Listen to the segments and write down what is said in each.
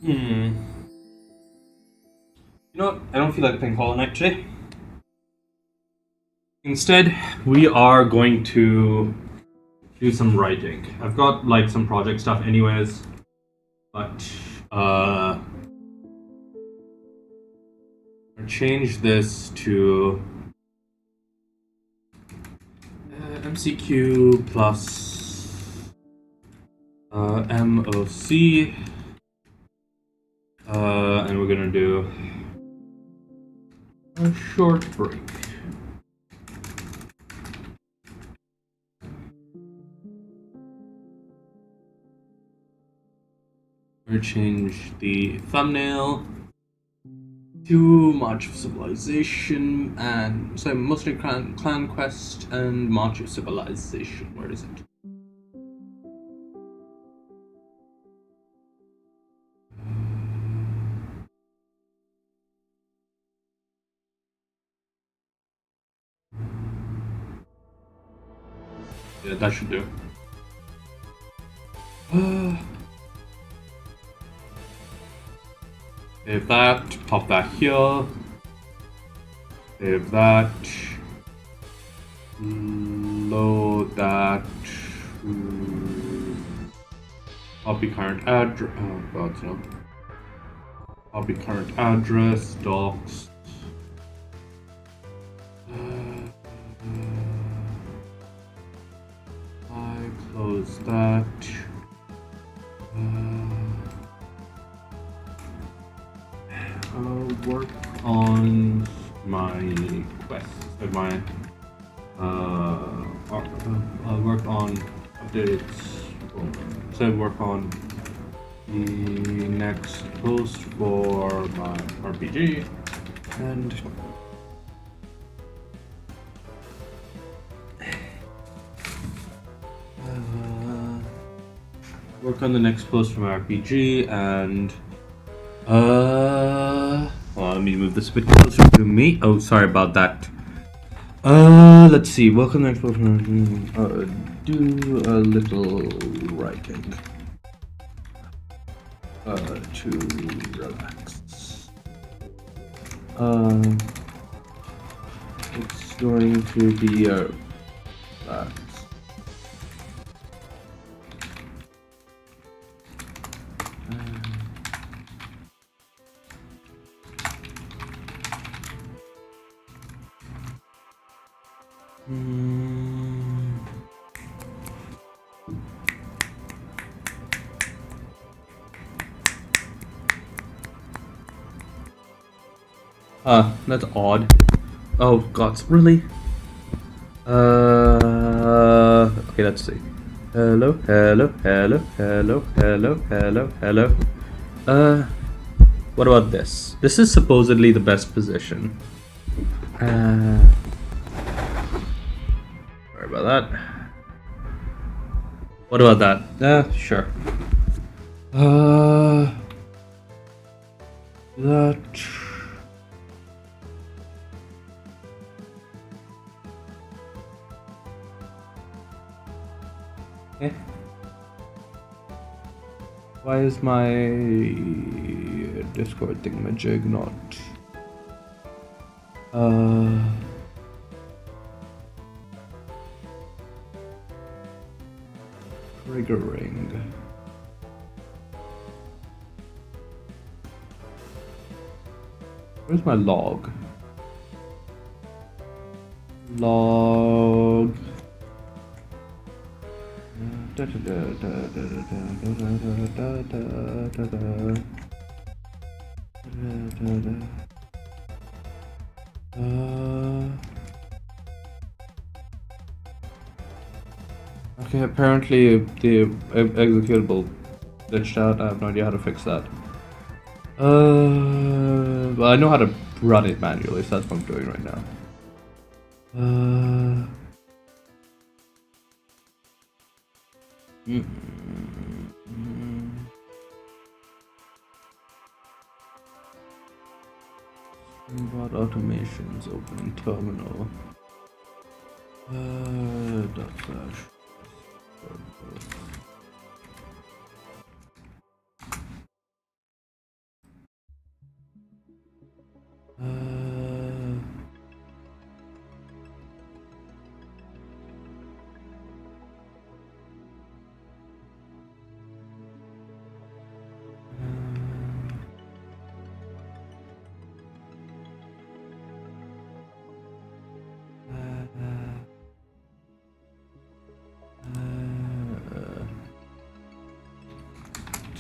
You know what? I don't feel like playing Hollow Knight today. Instead, we are going to do some writing. I've got like some project stuff anyways, but I'll change this to MCQ plus MOC, and we're gonna do a short break. We're gonna change the thumbnail to March of Civilization and mostly Clan Quest and March of Civilization. Where is it? Yeah, that should do. Save that, pop that here. Save that. Load that. Copy current address. Oh god, no. Copy current address, docs. I close that. I'll work on my quests. My I'll work on updates. So work on the next post for my RPG and work on the next post for my RPG and well, let me move this a bit closer to me. Oh, sorry about that. Let's see. Work on the next post. Do a little writing. To relax. It's going to be relax. That's odd. Oh god, really? Okay, let's see. Hello. What about this? This is supposedly the best position. Sorry about that. What about that? Sure. That. Why is my Discord thingamajig not triggering? Where's my log? Log. Okay, apparently the executable glitched out. I have no idea how to fix that. Well, I know how to run it manually, so that's what I'm doing right now. About automations, opening terminal. /.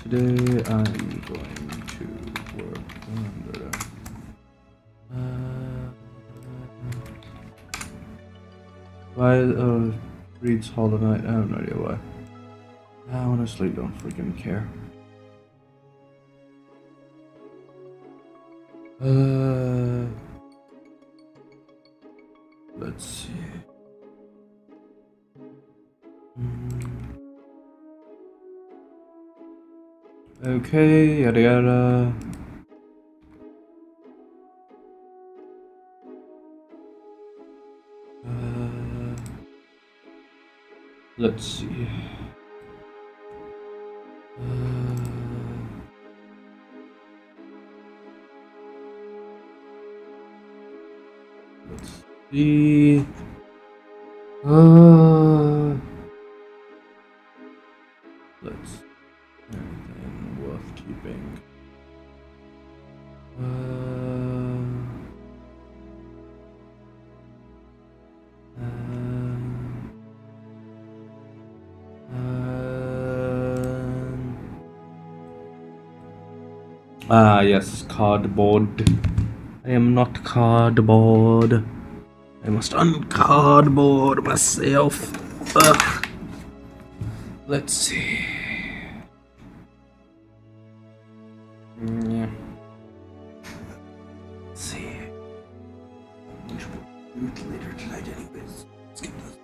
today I'm going to work on why reads Hollow Knight. I have no idea why. I honestly don't freaking care. Let's see. Okay, yada yada. Let's see. Let's see. Let's anything worth keeping. Yes, cardboard. I am not cardboard. I must uncardboard myself. Ugh. Let's see. Yeah. Let's see. Later tonight, anyways. Let's get this.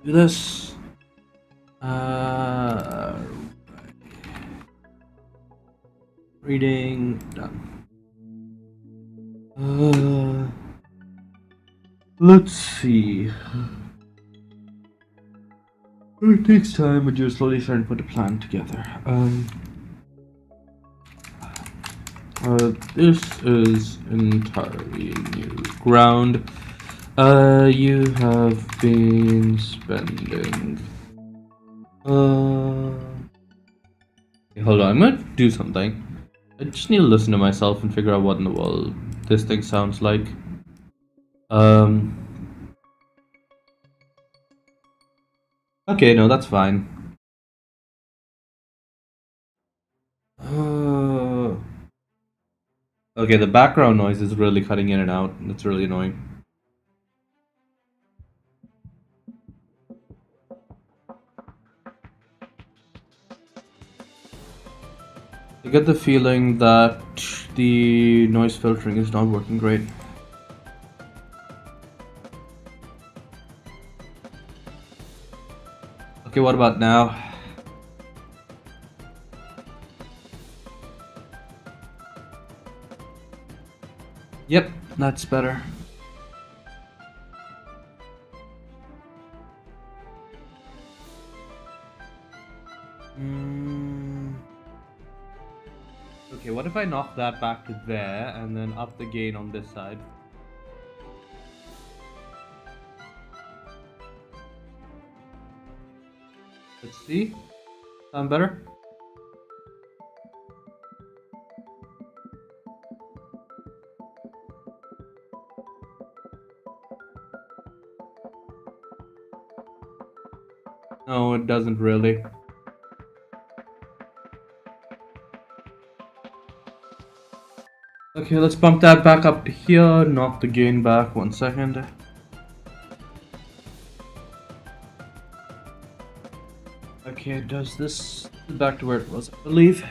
Do this. Reading done. Let's see. It takes time, but you're slowly starting to put a plan together. This is entirely new ground. You have been spending. Okay, hold on, I'm gonna do something. I just need to listen to myself and figure out what in the world this thing sounds like. Okay, no, that's fine. Okay, the background noise is really cutting in and out. It's really annoying. I get the feeling that the noise filtering is not working great. Okay, what about now? Yep, that's better. Okay, what if I knock that back to there and then up the gain on this side? Let's see. Sound better? No, it doesn't really. Okay, let's bump that back up to here, knock the gain back 1 second. Okay, does this back to where it was, I believe.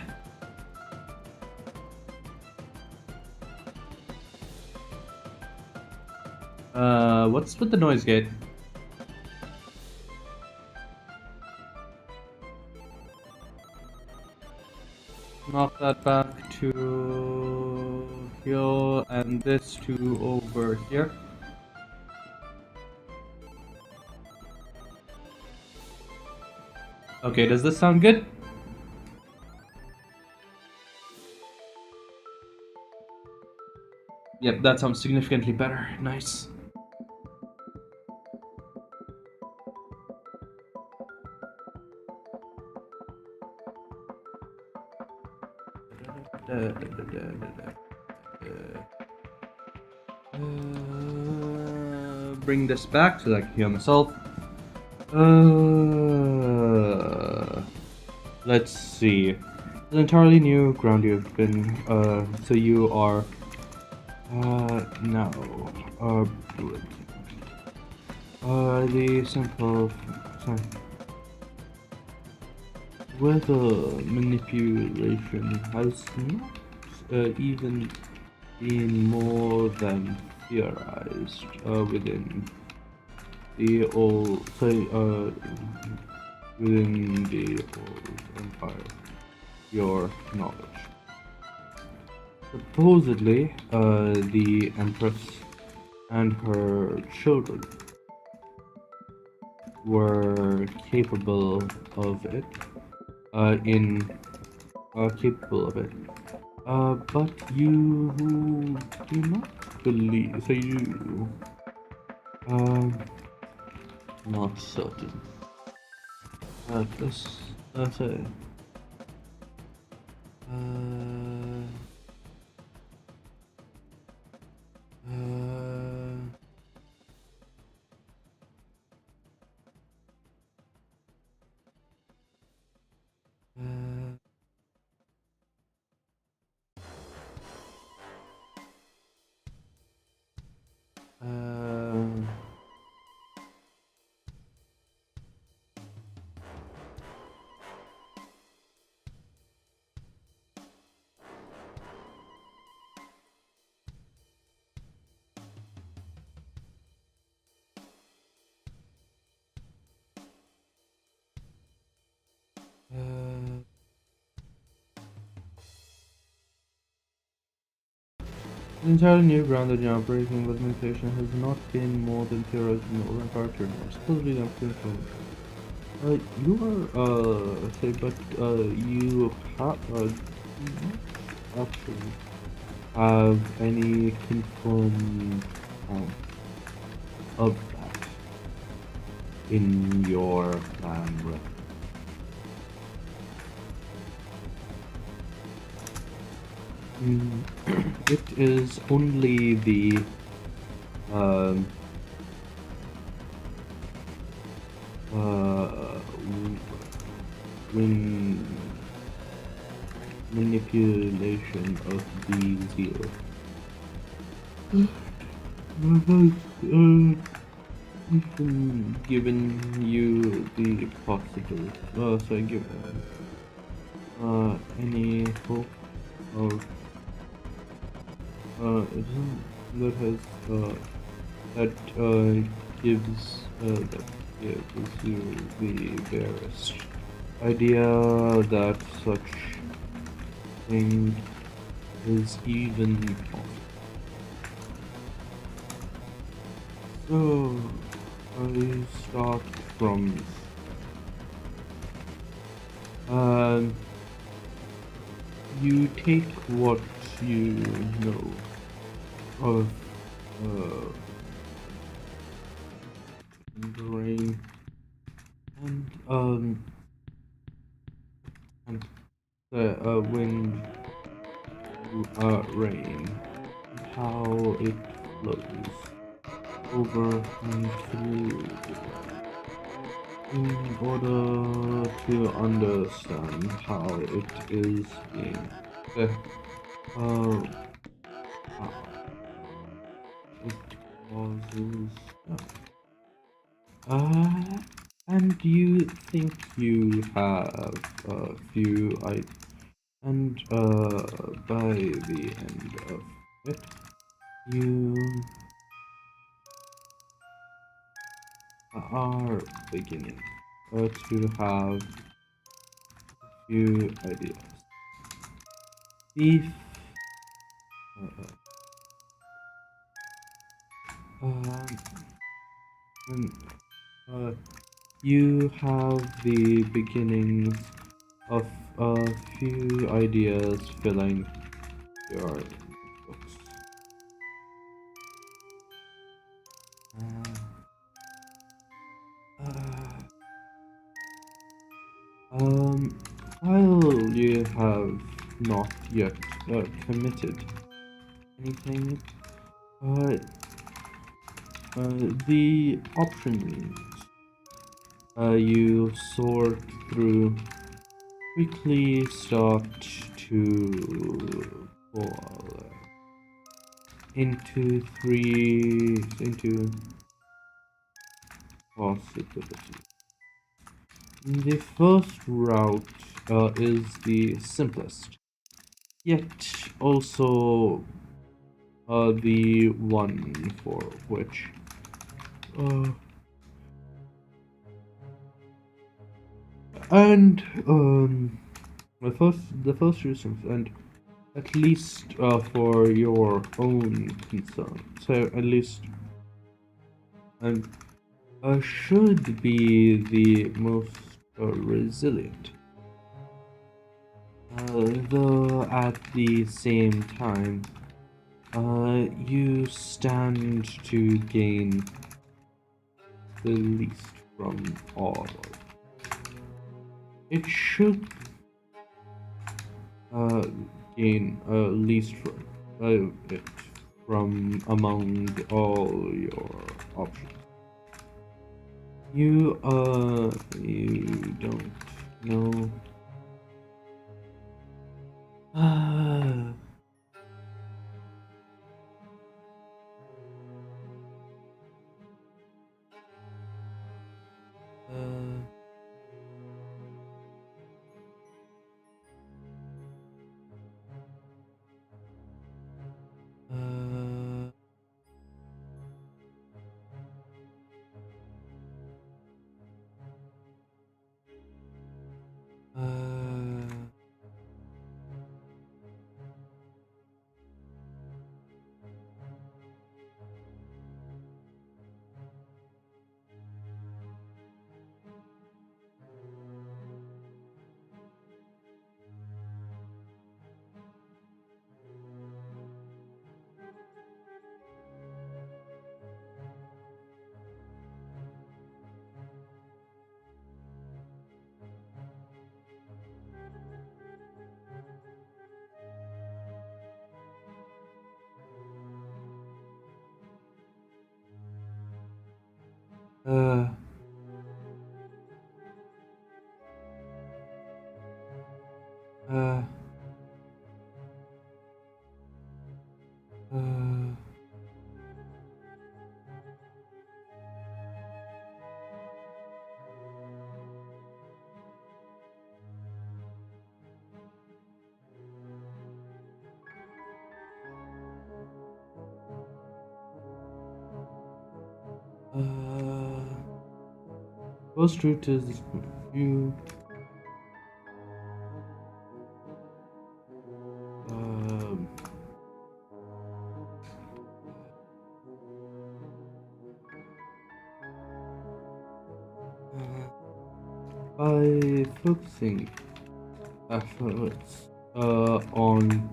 What's with the noise gate? Knock that back to here and this to over here. Okay, does this sound good? Yep, that sounds significantly better. Nice. Bring this back so that I can hear myself. let's see. It's an entirely new ground you've been, so you are, now, the simple, sorry, weather manipulation has not, even been more than theorized, within the old, within the old empire, your knowledge. Supposedly, the Empress and her children were capable of it, capable of it. But you do not believe, so you, not certain. This, say, uh, the entirely new ground that you're breaking with mutation has not been more than theorized in the old empire terminal. Supposedly I'm you are, say, but, you have, do not actually have any confirmed count of that in your plan record. It is only the when manipulation of the zero given you the possibility, sorry, given any hope of that has that gives you the barest idea that such thing is even possible. So I start from you take what you know of rain and the wind, rain, and how it flows over and through the ground in order to understand how it is being how it causes and you think you have a few ideas, and by the end of it you are beginning to have a few ideas. If you have the beginnings of a few ideas filling your books. While you have not yet committed anything, the options you sort through quickly start to fall into possibilities. The first route is the simplest, yet also the one for which uh, and the first reasons, and at least for your own concern. So at least and should be the most resilient. Though at the same time, you stand to gain the least from all. It should uh, gain least from it from among all your options. You don't know. Uh, uh, uh, uh, uh, uh, uh, uh, first route is you. Um, by focusing efforts on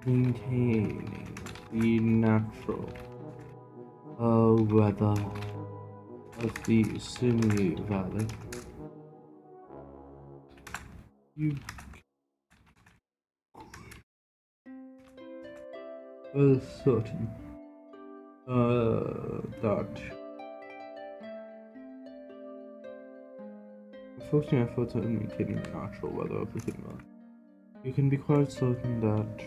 maintaining the natural weather of the Simi Valley, you are certain that focusing efforts on maintaining the natural weather of the Simi Valley, you can be quite certain that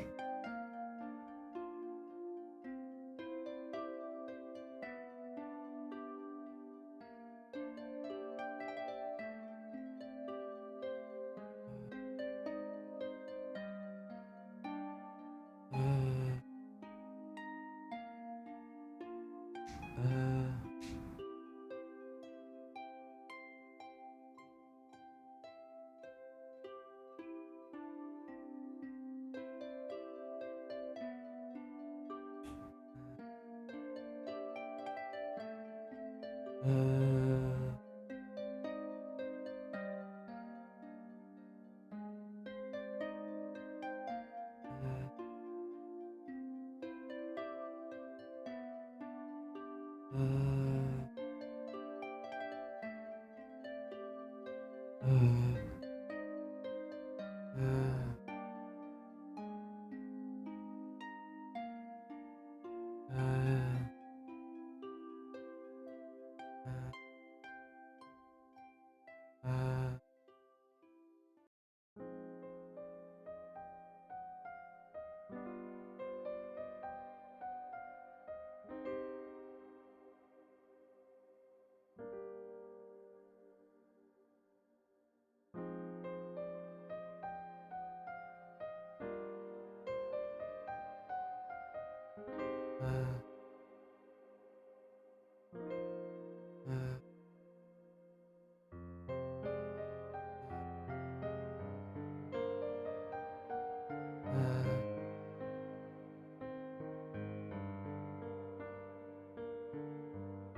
uh, uh, uh, uh, uh, uh, uh, uh,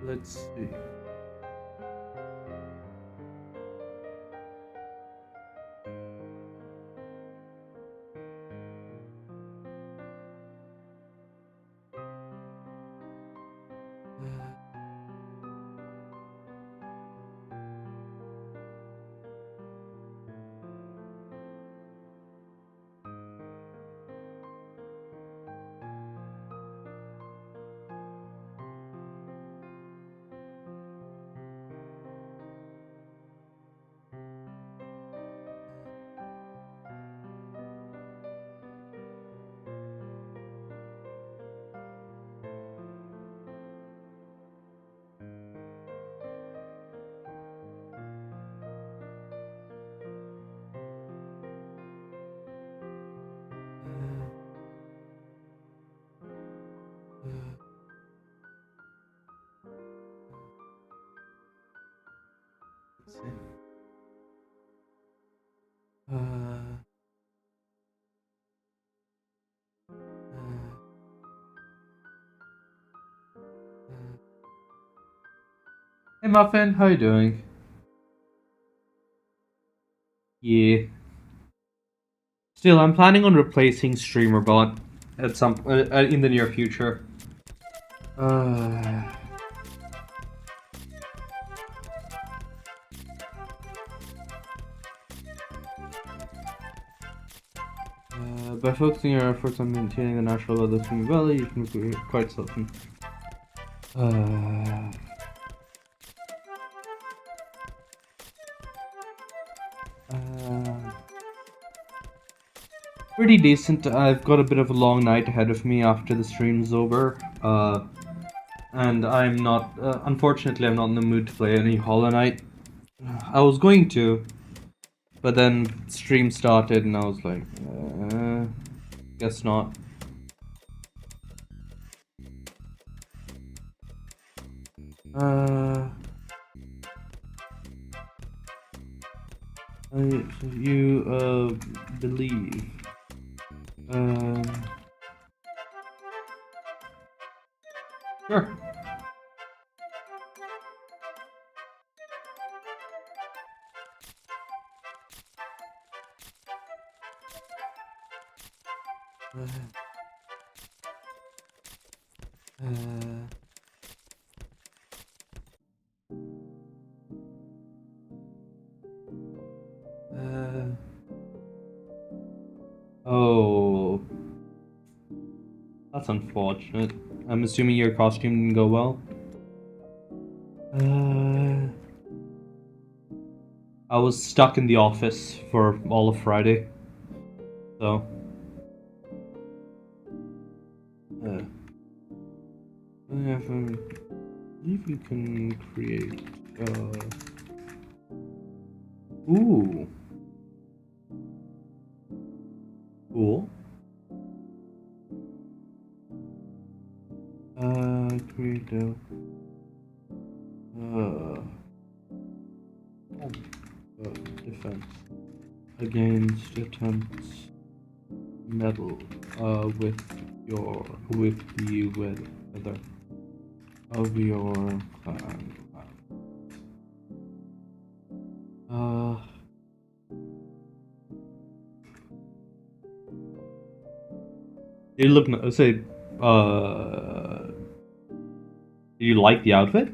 Let's see. Hey Muffin, how you doing? Yeah. Still, I'm planning on replacing StreamerBot at some in the near future. By focusing your efforts on maintaining the natural level of Simi Valley, you can be quite certain. Pretty decent. I've got a bit of a long night ahead of me after the stream's over. And I'm not, unfortunately, I'm not in the mood to play any Hollow Knight. I was going to, but then stream started and I was like, guess not. You believe. Sure. Oh, that's unfortunate. I'm assuming your costume didn't go well. I was stuck in the office for all of Friday, so. I believe you can create. Ooh. Cool. Create a. Defense against attempts meddle with the weather of your clan. You look. Say. Do you like the outfit?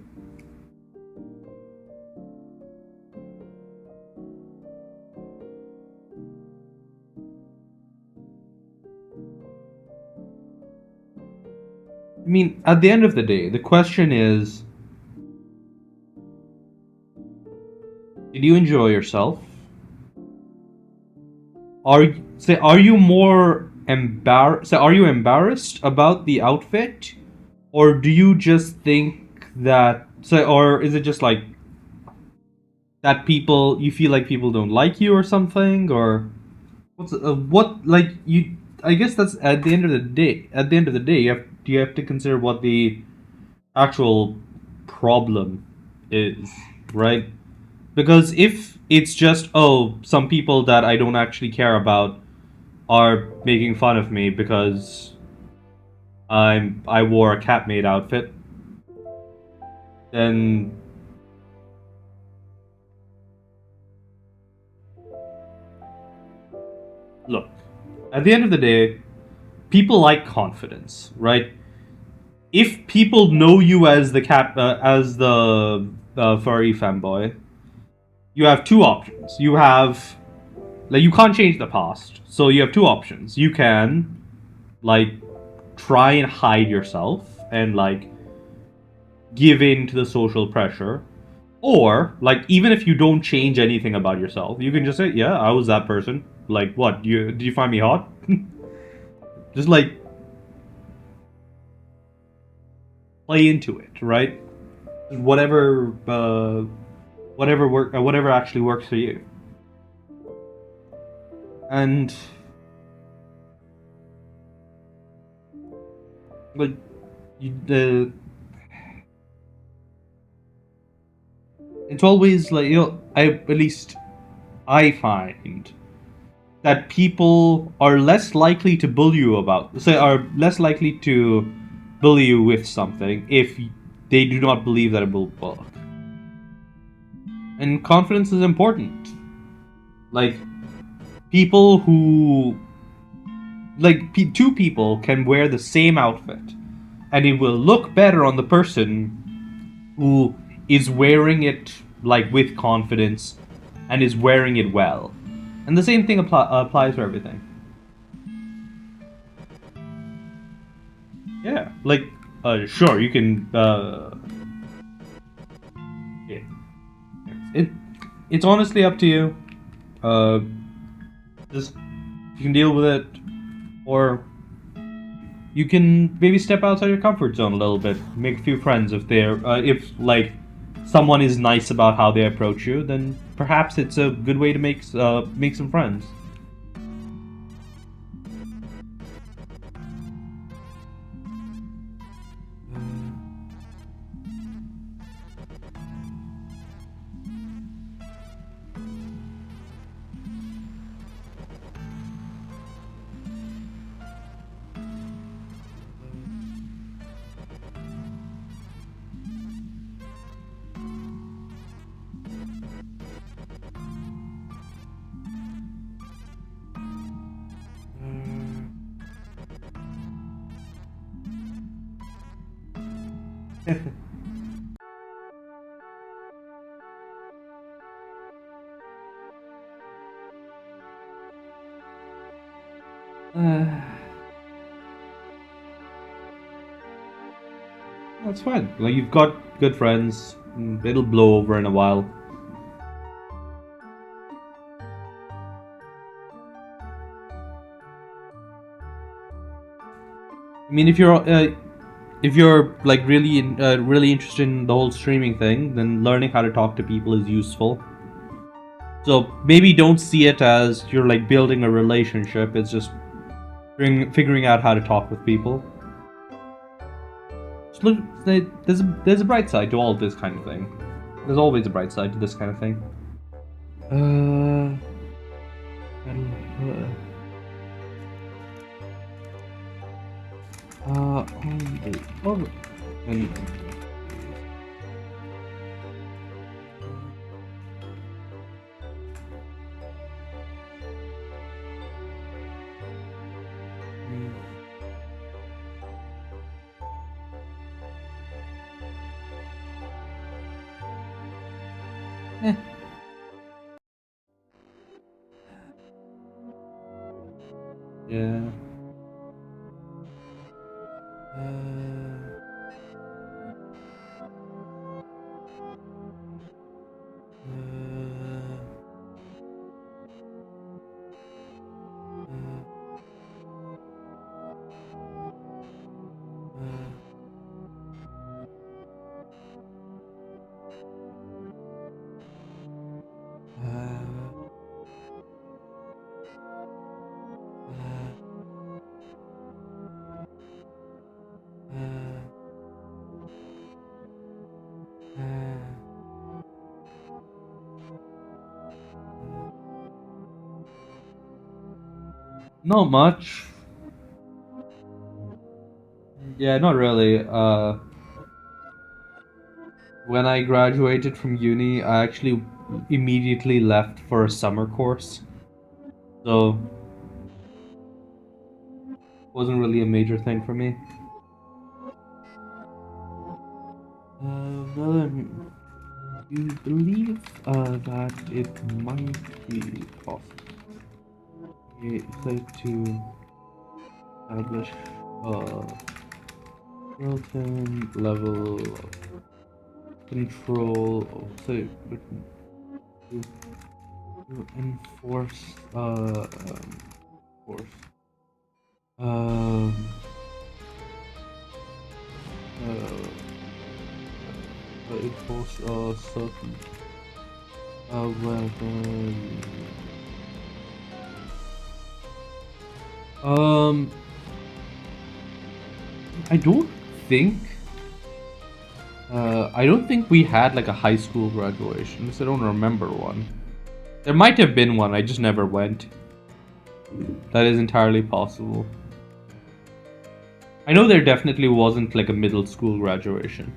I mean, at the end of the day, the question is, did you enjoy yourself? Are you more embarrassed? Are you embarrassed about the outfit, or do you just think that? Or is it just like that you feel like people don't like you or something, or what? Like you, I guess that's at the end of the day. At the end of the day, you have to consider what the actual problem is, right? Because if it's just, oh, some people that I don't actually care about are making fun of me because I wore a cat-made outfit, then look, at the end of the day, people like confidence, right? If people know you as the furry femboy, you have two options. You have like you can't change the past, so you have two options. You can like try and hide yourself and like give in to the social pressure, or like even if you don't change anything about yourself, you can just say, "Yeah, I was that person." Like, what? Did you find me hot? Just like play into it, right? Whatever actually works for you. And like the it's always like, I find that people are less likely to bully you are less likely to bully you with something if they do not believe that it will work. And confidence is important. Like people who two people can wear the same outfit and it will look better on the person who is wearing it like with confidence and is wearing it well. And the same thing applies for everything. Yeah, like sure you can yeah. it it's honestly up to you. Just you can deal with it, or you can maybe step outside your comfort zone a little bit, make a few friends if like someone is nice about how they approach you, then perhaps it's a good way to make some friends. That's fine. Like you've got good friends. It'll blow over in a while. I mean, if you're like really interested in the whole streaming thing, then learning how to talk to people is useful. So maybe don't see it as you're like building a relationship. It's just figuring out how to talk with people. Just look, there's a bright side to all this kind of thing. There's always a bright side to this kind of thing. And yeah. Not much. Yeah, not really. when I graduated from uni, I actually immediately left for a summer course. So, wasn't really a major thing for me. Well, you believe that it might be possible to establish a certain level of control, say, to enforce, force, um, enforce a certain weapon. I don't think. I don't think we had like a high school graduation, so I don't remember one. There might have been one, I just never went. That is entirely possible. I know there definitely wasn't like a middle school graduation.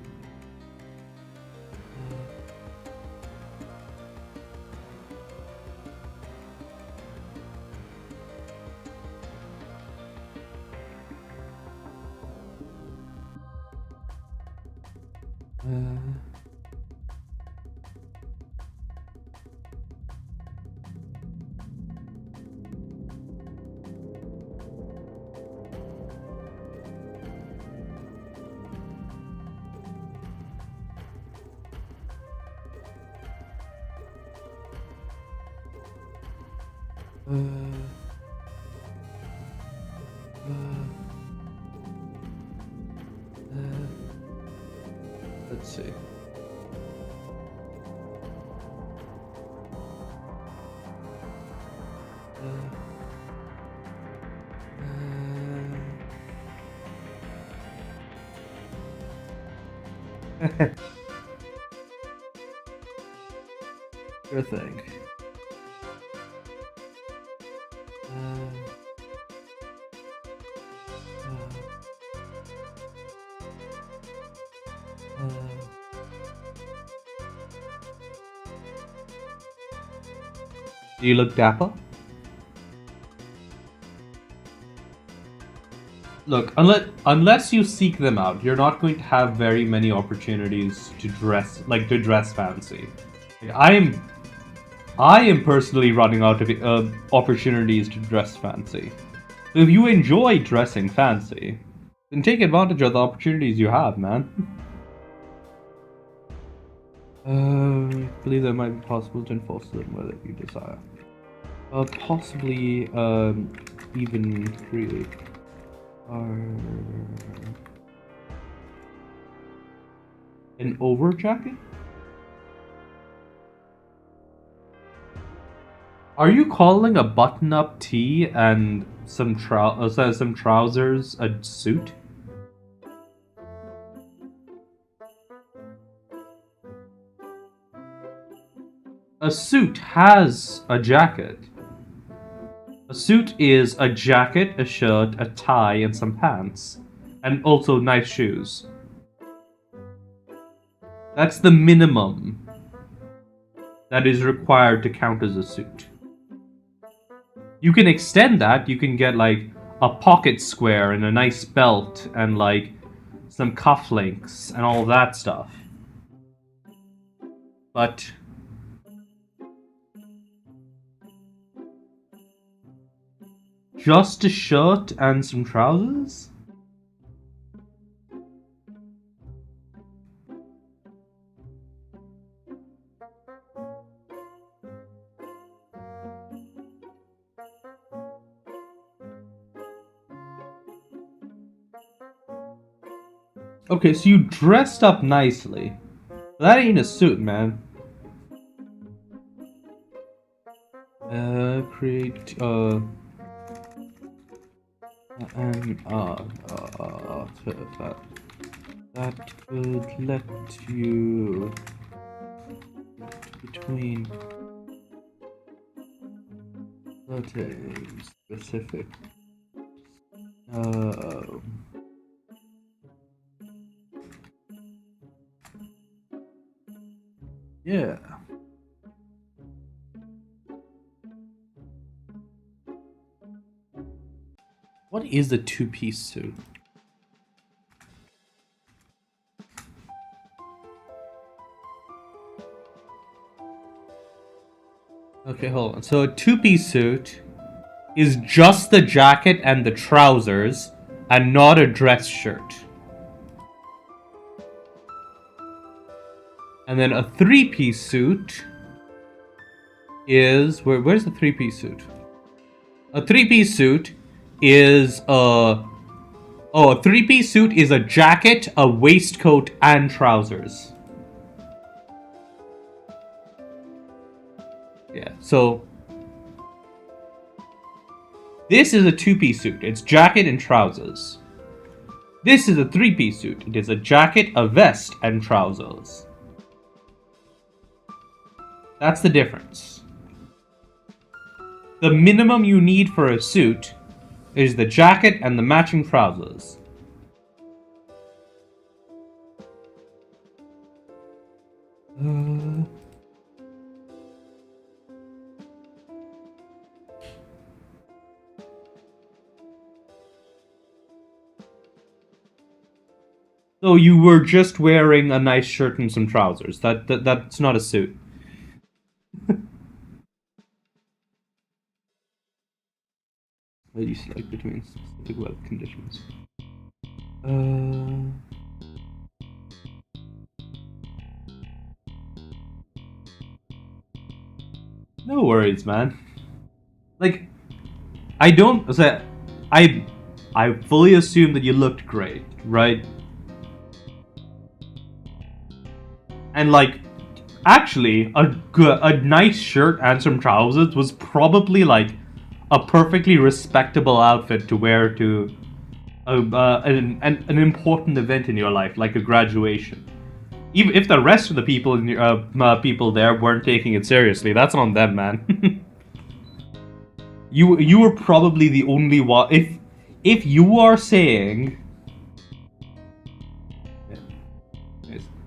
Let's see. Sure thing. Do you look dapper? Look, unless you seek them out, you're not going to have very many opportunities to dress fancy. Like, I am personally running out of opportunities to dress fancy. So if you enjoy dressing fancy, then take advantage of the opportunities you have, man. I believe that might be possible to enforce them whether you desire. Possibly, even create an over jacket? Are you calling a button-up tee and some trousers a suit? A suit has a jacket. A suit is a jacket, a shirt, a tie, and some pants. And also nice shoes. That's the minimum that is required to count as a suit. You can extend that, you can get like a pocket square and a nice belt and like some cufflinks and all that stuff. But just a shirt and some trousers? Okay, so you dressed up nicely. That ain't a suit, man. Create, that could let you between certain specific Yeah. What is the two-piece suit? Okay, hold on. So a two-piece suit is just the jacket and the trousers and not a dress shirt. And then a three-piece suit is... Where's the three-piece suit? A three-piece suit is a... Oh, a three-piece suit is a jacket, a waistcoat, and trousers. Yeah, so... This is a two-piece suit. It's jacket and trousers. This is a three-piece suit. It is a jacket, a vest, and trousers. That's the difference. The minimum you need for a suit is the jacket and the matching trousers. So you were just wearing a nice shirt and some trousers. That's not a suit. Where do you select between specific weather conditions? No worries, man. Like, I don't say I fully assume that you looked great, right? And like, actually, a nice shirt and some trousers was probably like a perfectly respectable outfit to wear to an important event in your life, like a graduation. Even if the rest of the people in your, people there weren't taking it seriously, that's on them, man. You were probably the only one. If you are saying,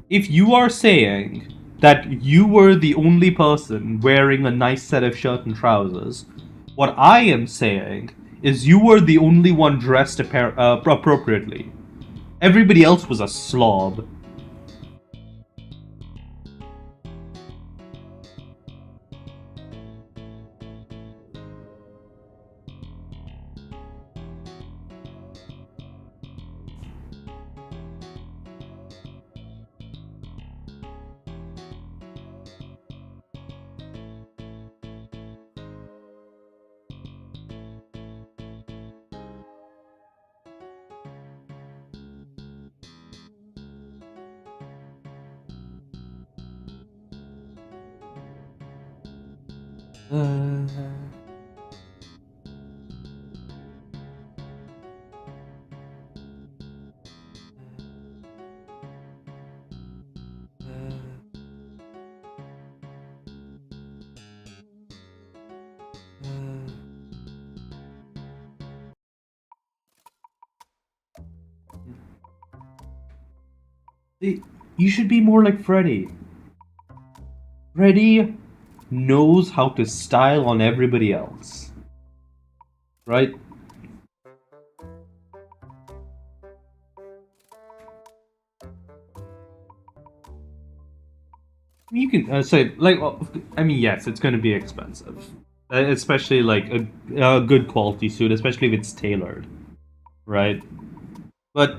if you are saying that you were the only person wearing a nice set of shirt and trousers, what I am saying is you were the only one dressed appropriately. Everybody else was a slob. You should be more like Freddy. Freddy knows how to style on everybody else. Right? You can say, like, I mean, yes, it's going to be expensive. Especially, like, a good quality suit, especially if it's tailored. Right? But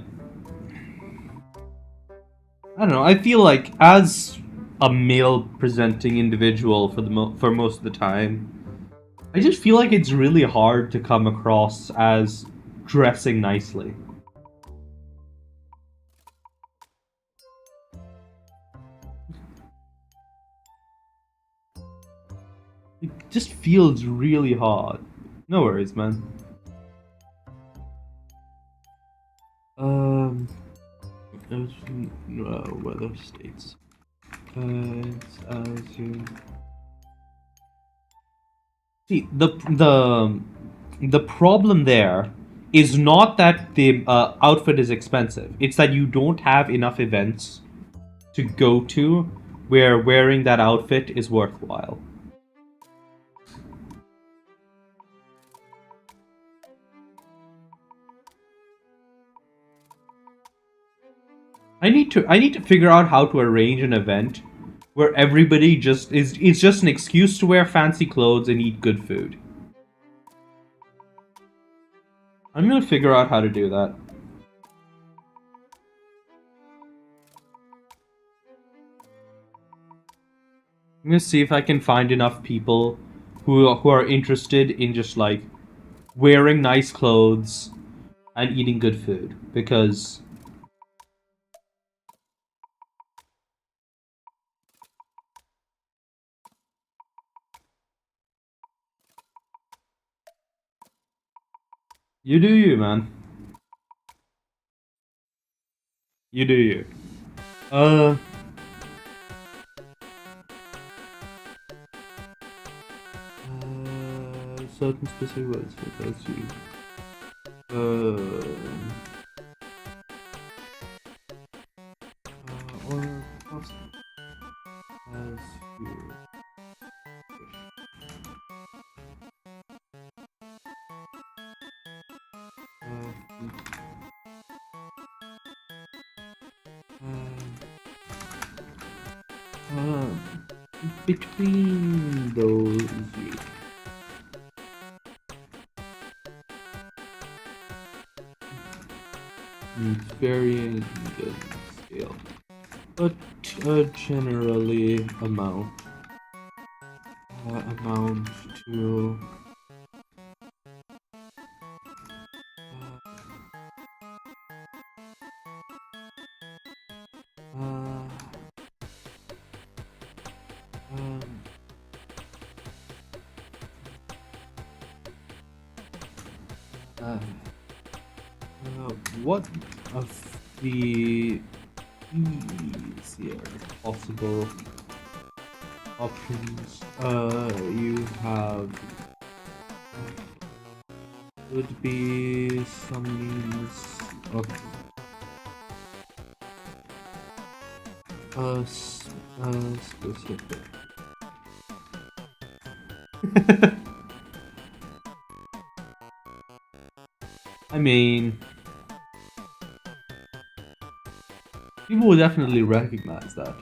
I don't know, I feel like as a male presenting individual for most of the time, I just feel like it's really hard to come across as dressing nicely. It just feels really hard. No worries, man. Weather states. See, the problem there is not that the outfit is expensive. It's that you don't have enough events to go to where wearing that outfit is worthwhile. I need to figure out how to arrange an event where everybody just it's just an excuse to wear fancy clothes and eat good food. I'm gonna figure out how to do that. I'm gonna see if I can find enough people who are interested in just like wearing nice clothes and eating good food, because you do you, man. You do you. Certain specific words for those you. Or possible as you. Between those years. It's varying in scale, but generally amount to what of the easier possible options you have would be some means of specific. I mean, people will definitely recognize that.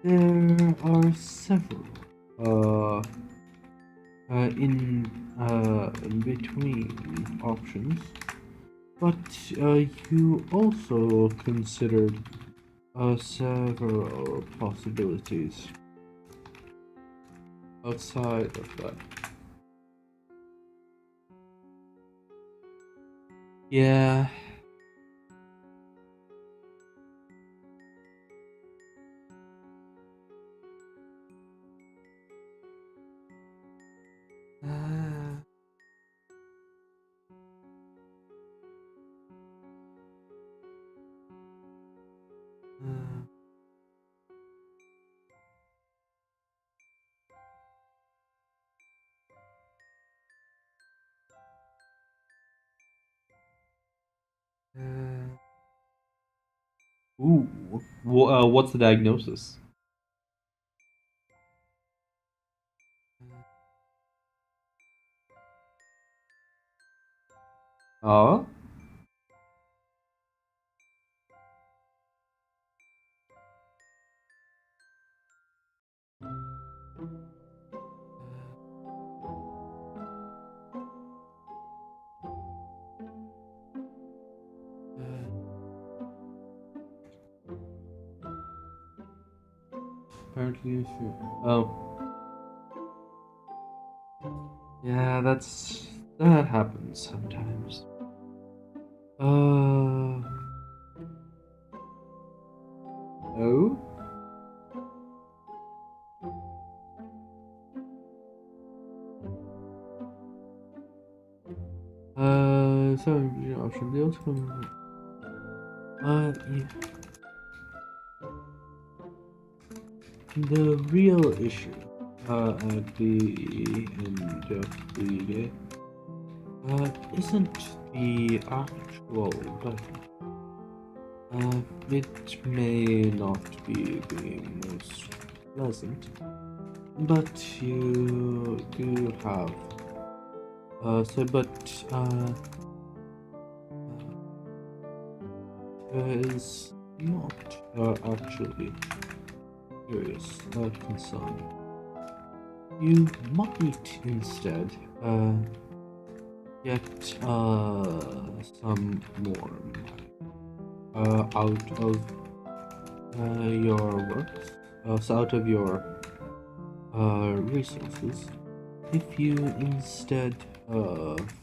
There are several in between options, but you also considered several possibilities outside of that. Yeah. Ooh, what's the diagnosis? Oh? Apparently, yeah, that happens sometimes. Oh? So option the outcome. Yeah. The real issue at the end of the day isn't the actual button. It may not be the most pleasant, but you do have there is not actually serious concern. You might instead get some more out of your work, so out of your resources, if you instead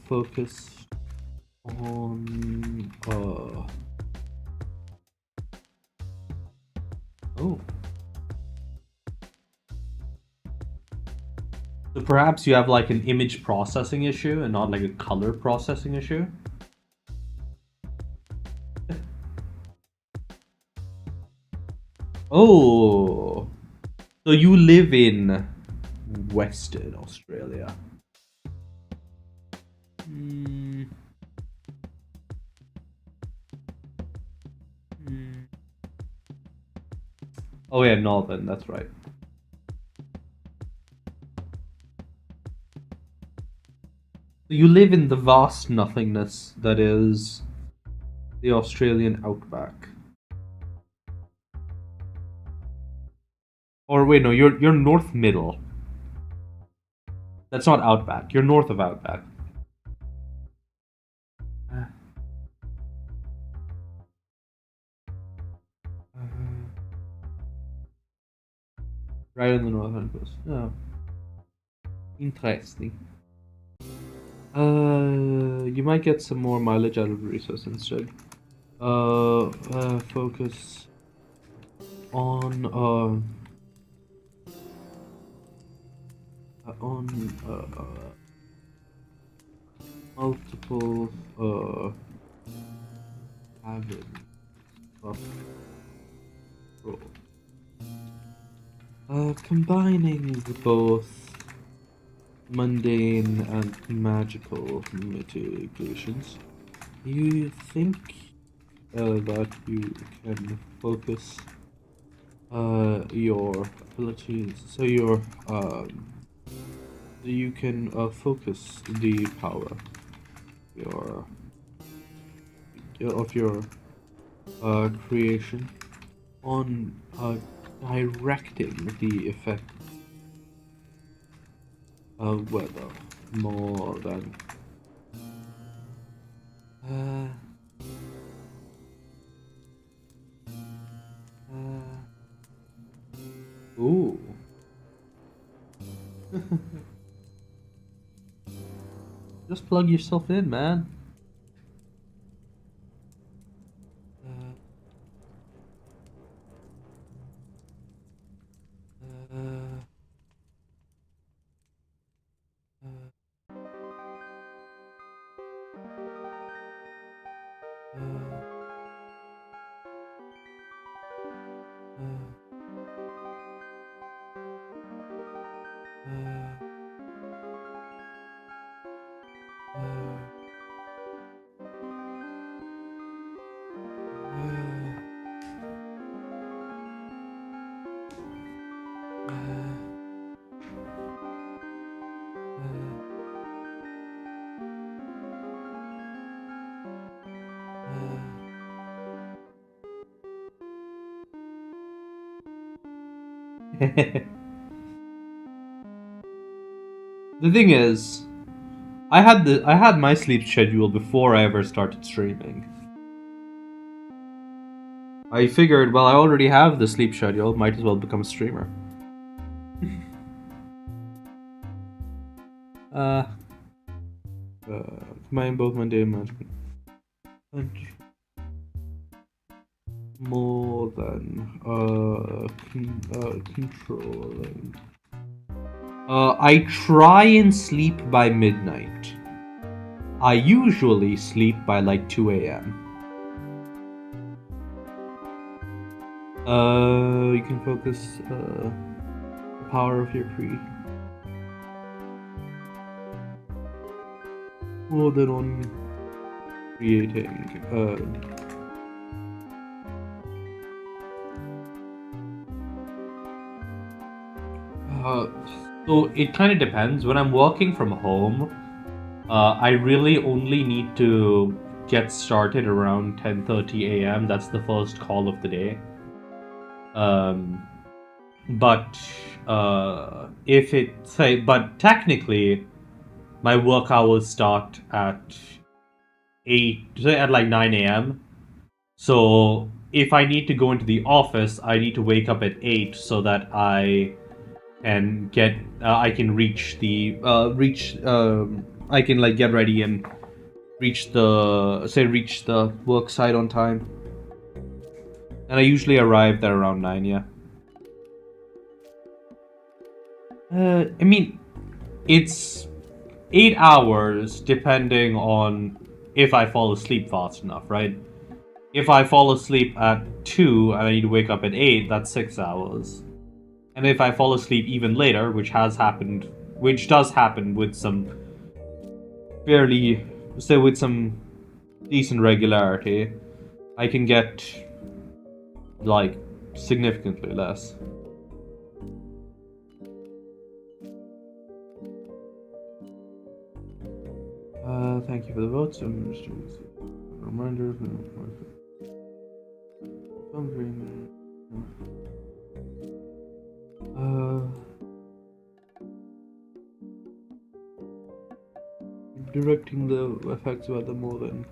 focus on So perhaps you have like an image processing issue and not like a color processing issue. Oh, so you live in Western Australia. Oh yeah, Northern, that's right. You live in the vast nothingness that is the Australian outback. Or wait, no, you're north middle. That's not outback. You're north of outback. Right on the northern coast. Oh. Interesting. You might get some more mileage out of resource instead. Focus on multiple avenues of control. Combining both mundane and magical mitigations, you think that you can focus your abilities, so you can focus the power of your creation on directing the effect of weather more than ooh. Just plug yourself in, man. The thing is, I had my sleep schedule before I ever started streaming. I figured, well, I already have the sleep schedule, might as well become a streamer. Combine both mundane management and more than controlling. I try and sleep by midnight. I usually sleep by like 2 a.m. You can focus power of your creed. More than on creating. So it kind of depends. When I'm working from home, I really only need to get started around 10:30 a.m. That's the first call of the day. But if it say, but technically, my work hours start at 9 a.m. So if I need to go into the office, I need to wake up at 8 so that I can reach the I can like get ready and reach the work site on time. And I usually arrive there around 9, yeah. I mean, it's 8 hours depending on if I fall asleep fast enough, right? If I fall asleep at 2 and I need to wake up at 8, that's 6 hours. And if I fall asleep even later, which does happen with some with some decent regularity, I can get like significantly less. Thank you for the votes. Reminder. Directing the effects weather more than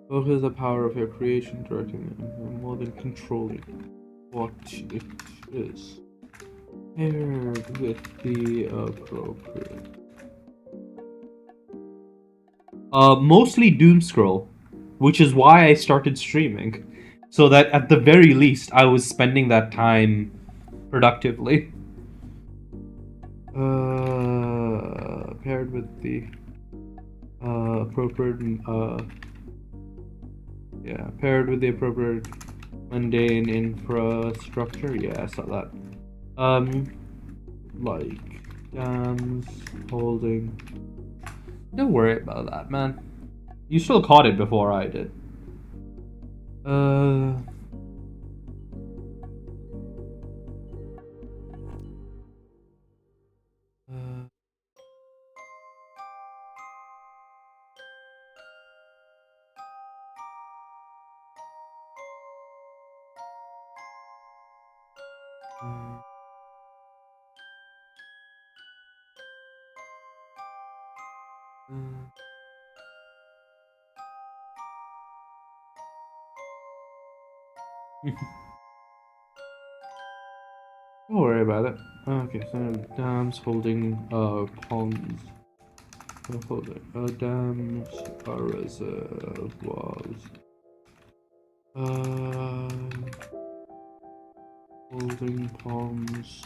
focus the power of your creation, directing it more than controlling what it is. Paired with the appropriate. Mostly doom scroll, which is why I started streaming, so that at the very least I was spending that time productively. Paired with the appropriate paired with the appropriate mundane infrastructure. Yeah, I saw that. Like dams holding. Don't worry about that, man. You still caught it before I did. Don't worry about it. Okay, so dams holding ponds. Dams are reservoirs. Holding ponds.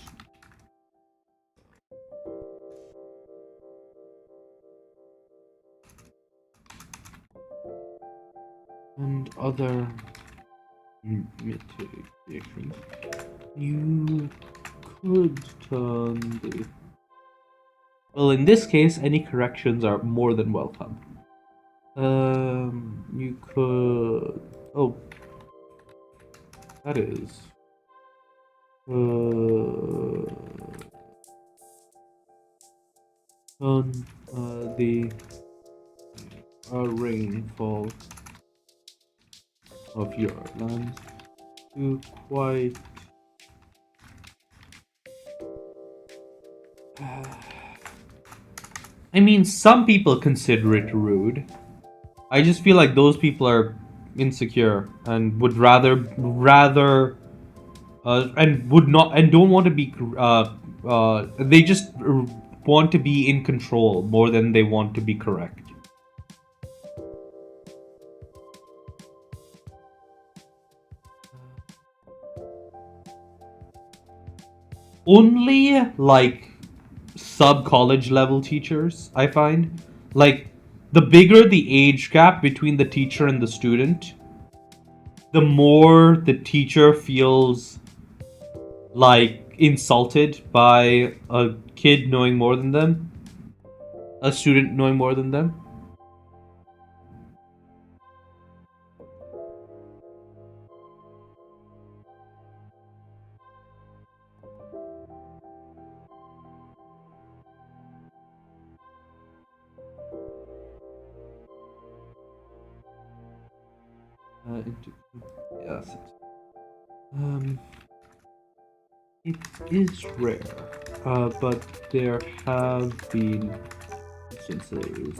And other mitigations. You could turn the... Well, in this case, any corrections are more than welcome. You could... Oh. That is... Turn the rainfall of your lands to quite... I mean, some people consider it rude. I just feel like those people are insecure and would rather and would not and don't want to be they just want to be in control more than they want to be correct. Only like sub-college level teachers, I find. Like, the bigger the age gap between the teacher and the student, the more the teacher feels like insulted by a kid knowing more than them, a student knowing more than them. Yes. It is rare, but there have been instances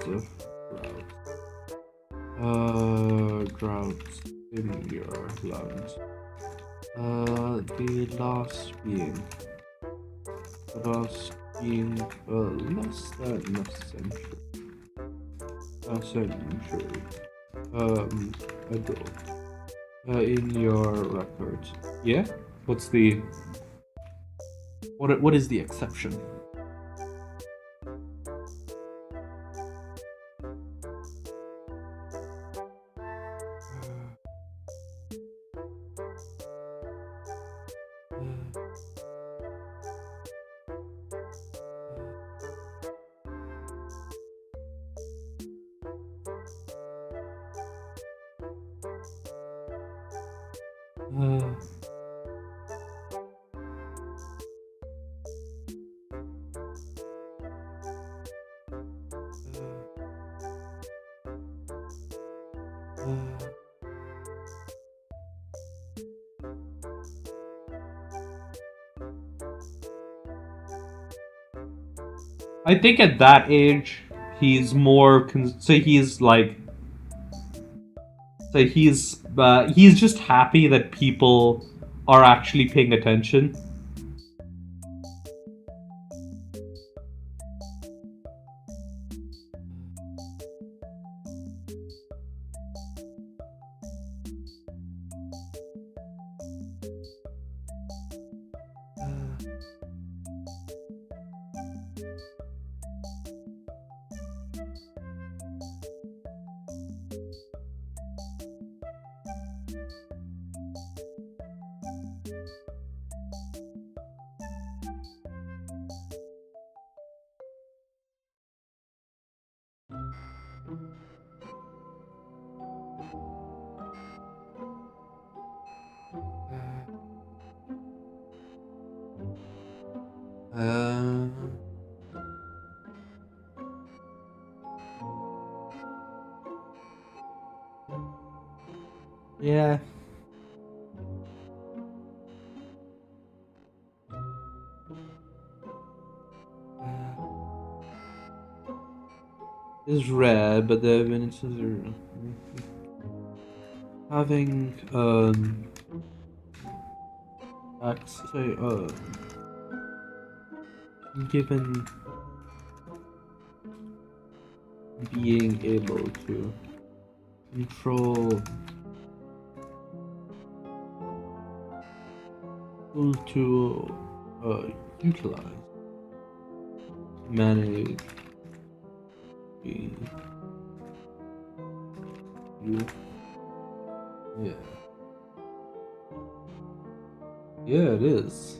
of droughts in your land. The last being less than a century ago. In your records. Yeah? What's the... What is the exception? I think at that age, he's more. He's just happy that people are actually paying attention. Yeah. Is rare, but there have been instances having given being able to control to utilize manage the yeah it is.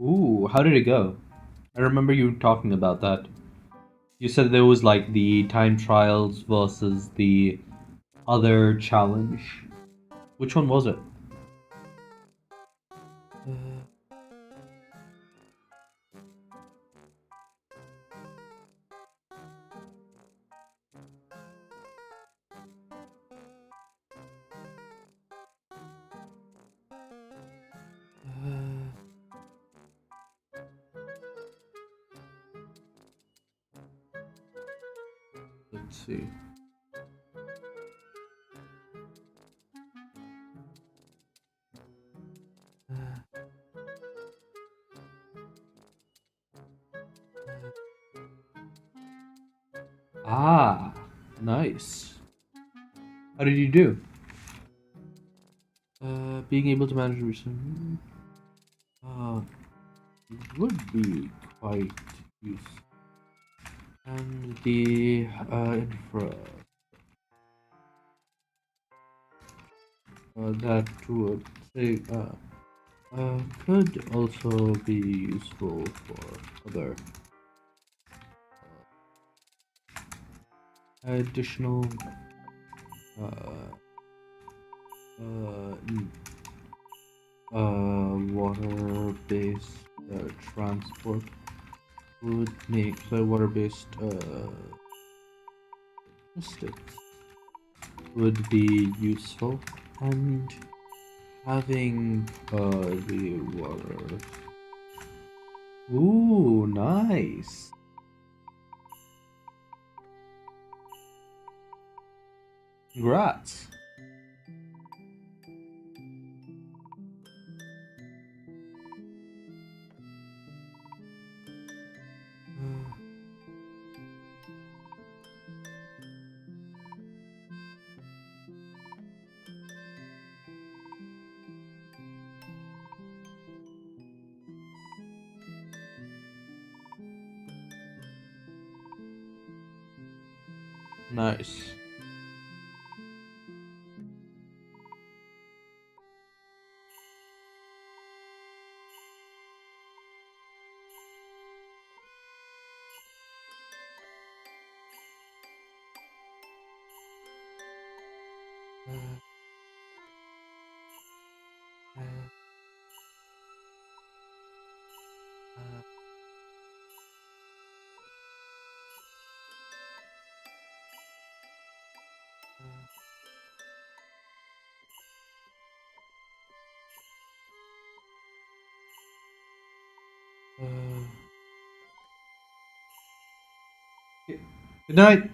Ooh, how did it go? I remember you talking about that. You said there was like the time trials versus the other challenge. Which one was it? Let's see. Ah, nice. How did you do? Being able to manage research would be quite useful. And the infra that would say could also be useful for other additional water-based transport would make the water-based logistics would be useful, and having the water. Ooh, nice. Congrats. Nice. Good night.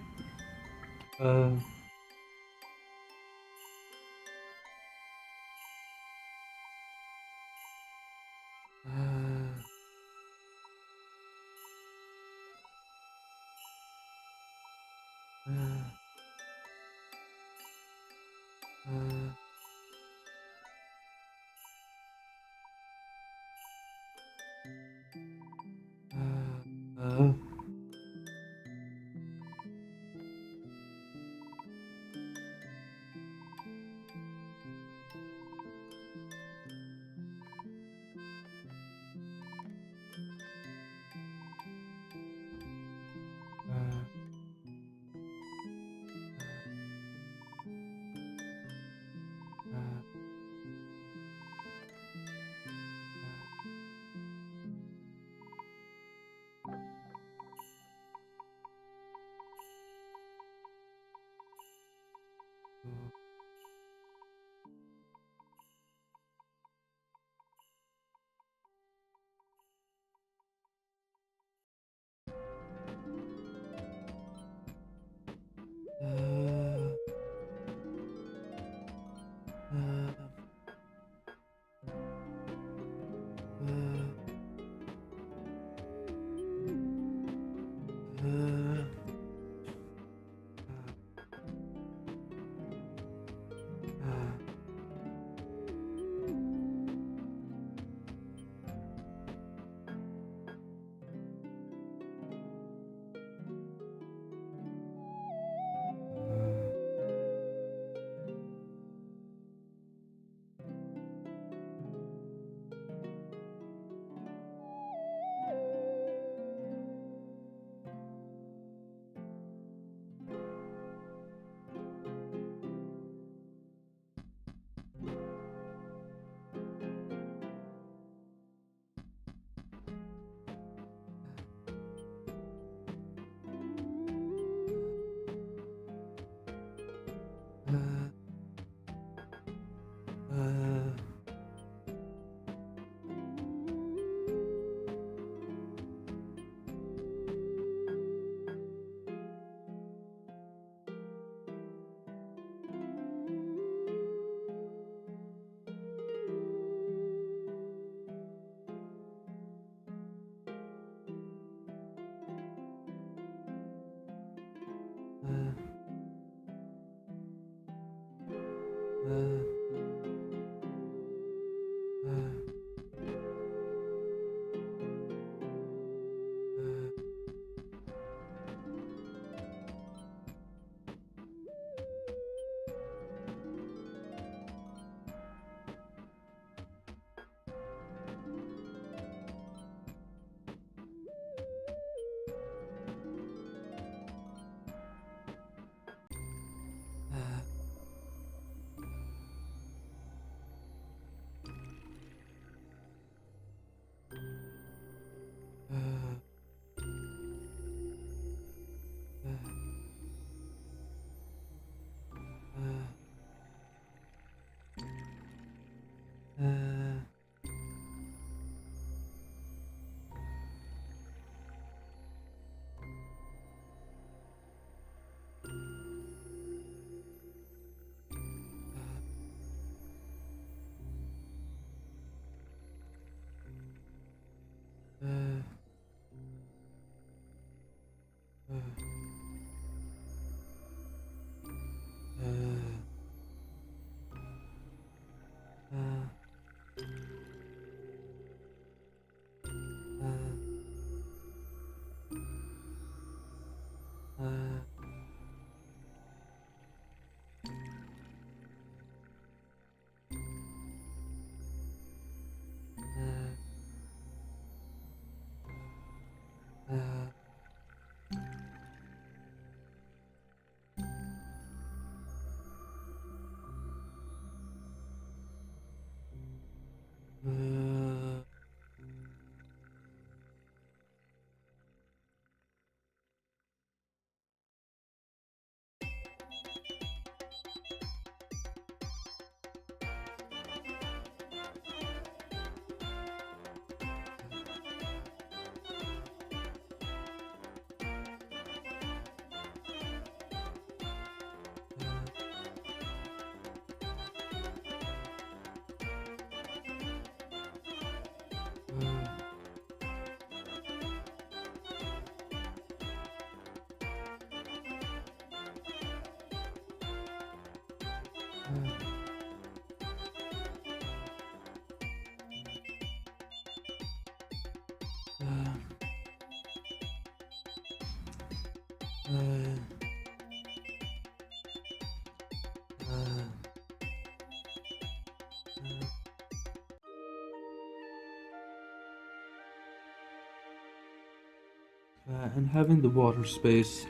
And having the water space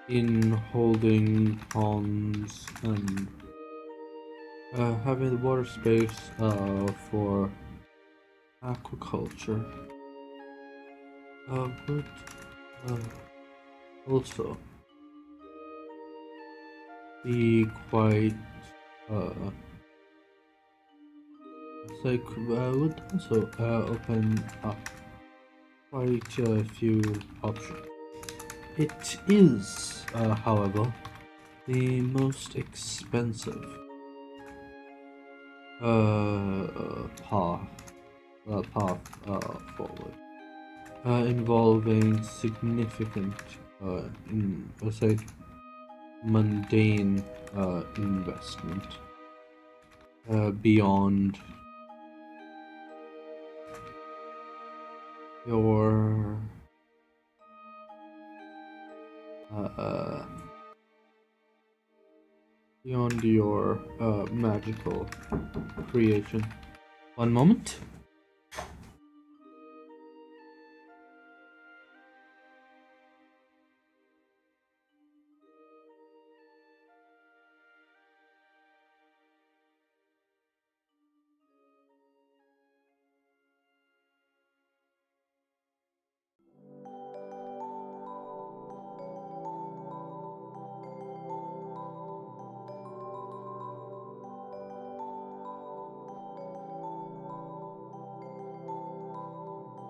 in holding ponds and having the water space for aquaculture would also be quite would also open up quite a few options. It is, however, the most expensive path forward, involving significant, let's say, mundane investment beyond your magical creation. One moment.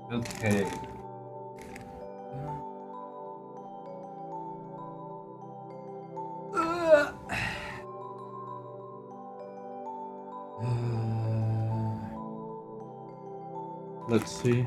Okay. Let's see.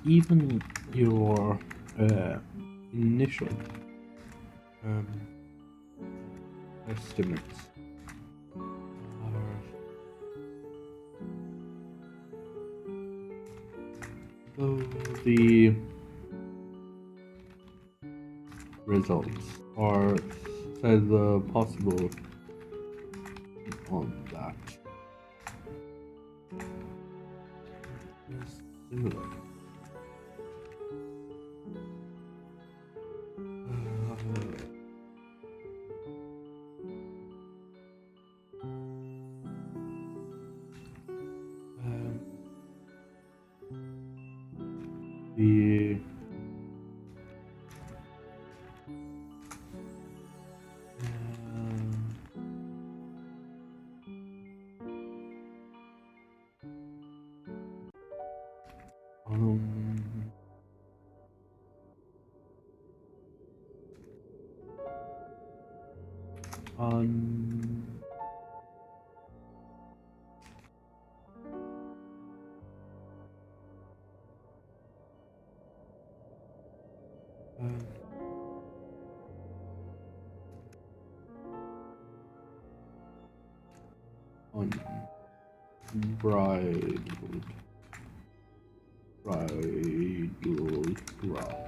Even your initial estimates are though the results are said possible on that is similar. The um, Unbridled wrath.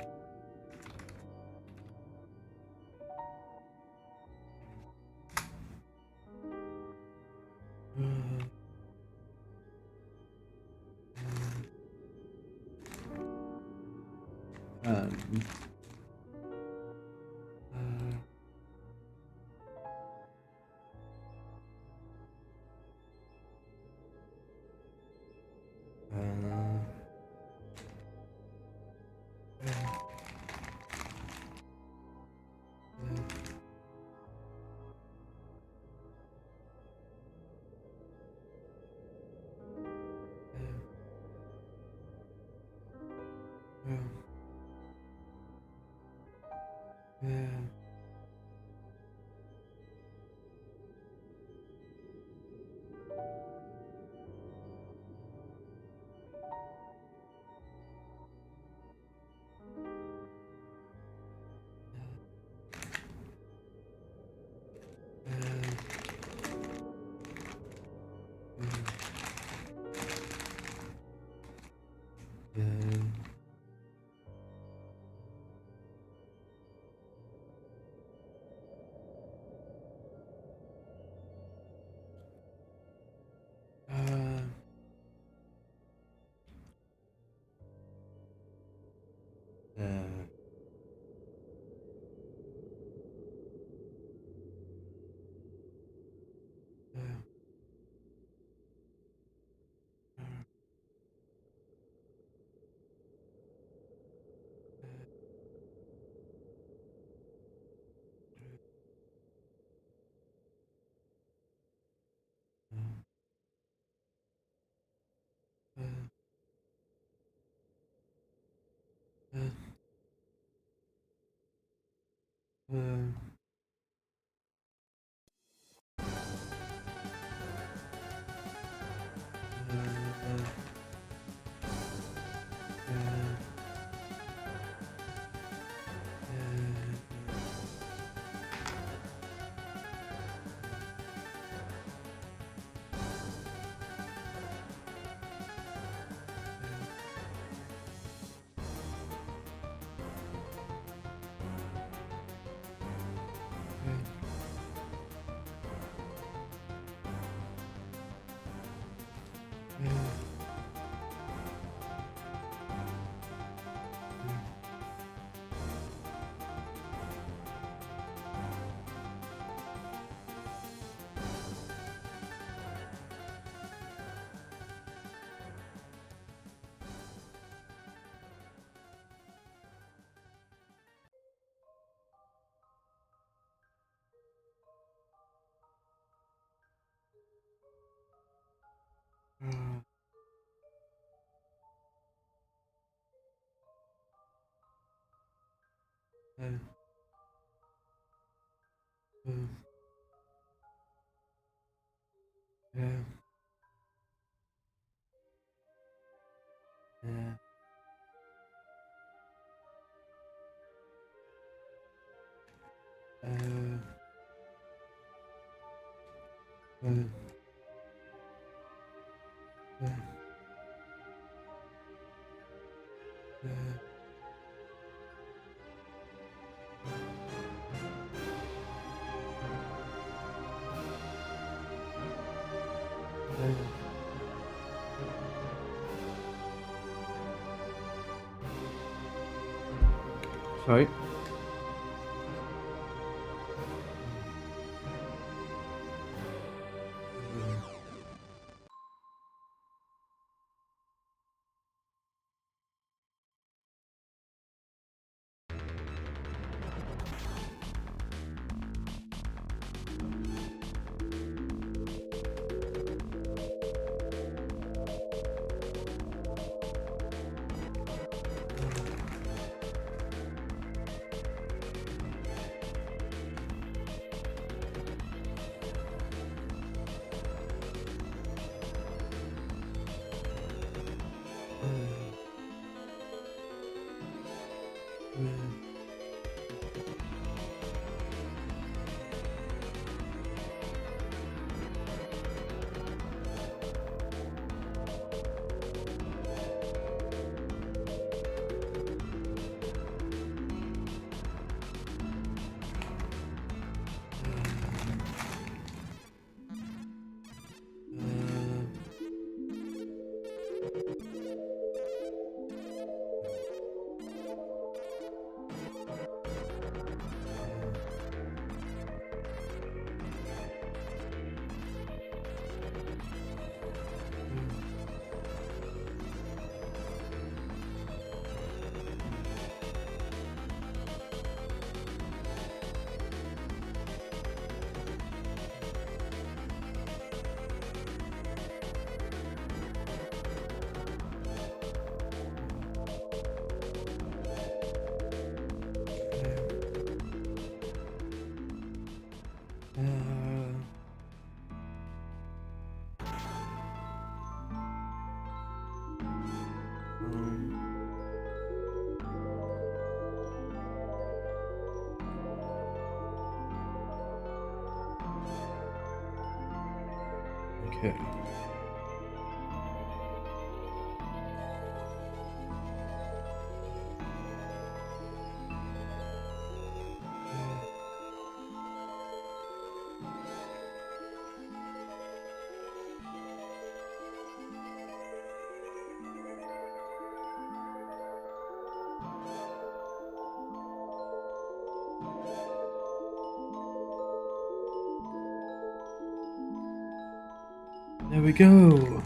Sorry. Okay. There we go.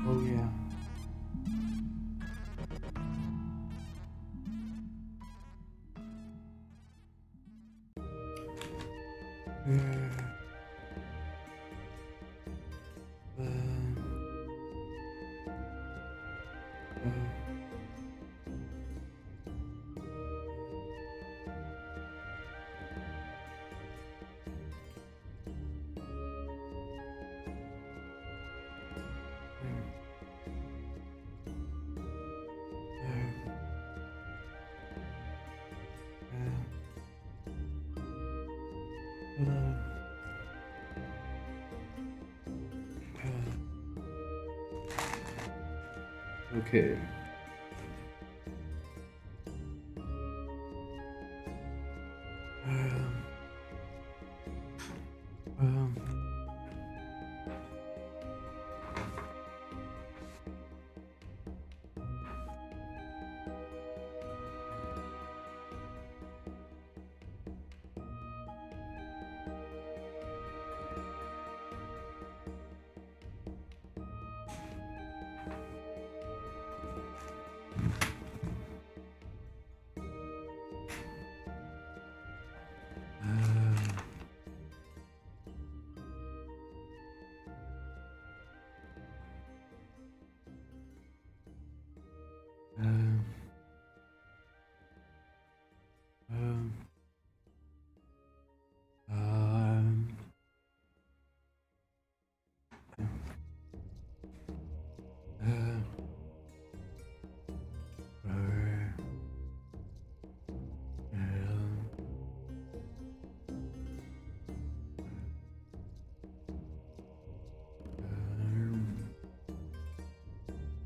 Oh yeah. Okay.